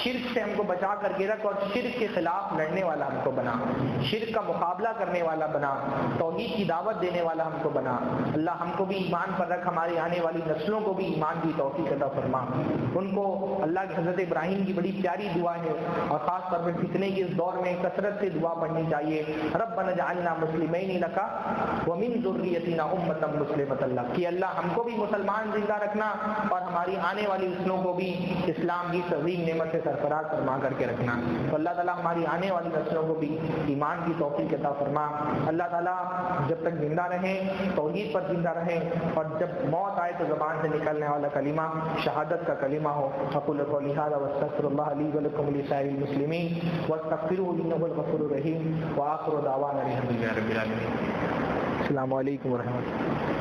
[SPEAKER 1] شرک سے ہم کو بچا کر کے رکھ اور شرک کے خلاف لڑنے والا ہم کو بنا, شرک کا مقابلہ کرنے والا بنا, توحید کی دعوت دینے والا ہم کو بنا. اللہ ہم کو بھی ایمان پر رکھ, ہماری آنے والی نسلوں کو بھی ایمان کی توفیق عطا فرما. ان کو اللہ کے حضرت ابراہیم کی بڑی پیاری دعا ہے اور خاص طور پر فتنے کے اس دور میں کثرت سے دعا پڑھنی چاہیے. ربنا اجعلنا مسلمین لک ومن ذریتنا امۃ مسلمۃ لک, کہ اللہ ہم کو بھی مسلمان زندہ رکھنا اور ہماری آنے والی نسلوں کو بھی اسلام کی عظیم نعمت سے سرفراز فرما کر کے رکھنا. تو اللہ تعالیٰ ہماری آنے والی نسلوں کو بھی ایمان کی توفیق عطا فرما. اللہ تعالیٰ جب تک زندہ رہیں توحید پر زندہ رہیں اور جب موت آئے تو زبان سے نکلنے والا کلمہ شہادت کا کلمہ ہو. اقول قولی ھذا واستغفر اللہ لی ولکم ولسائر المسلمین واستغفروہ انہ هو الغفور الرحیم وآخر دعوانا الحمد للہ رب العالمین. السلام علیکم ورحمۃ اللہ.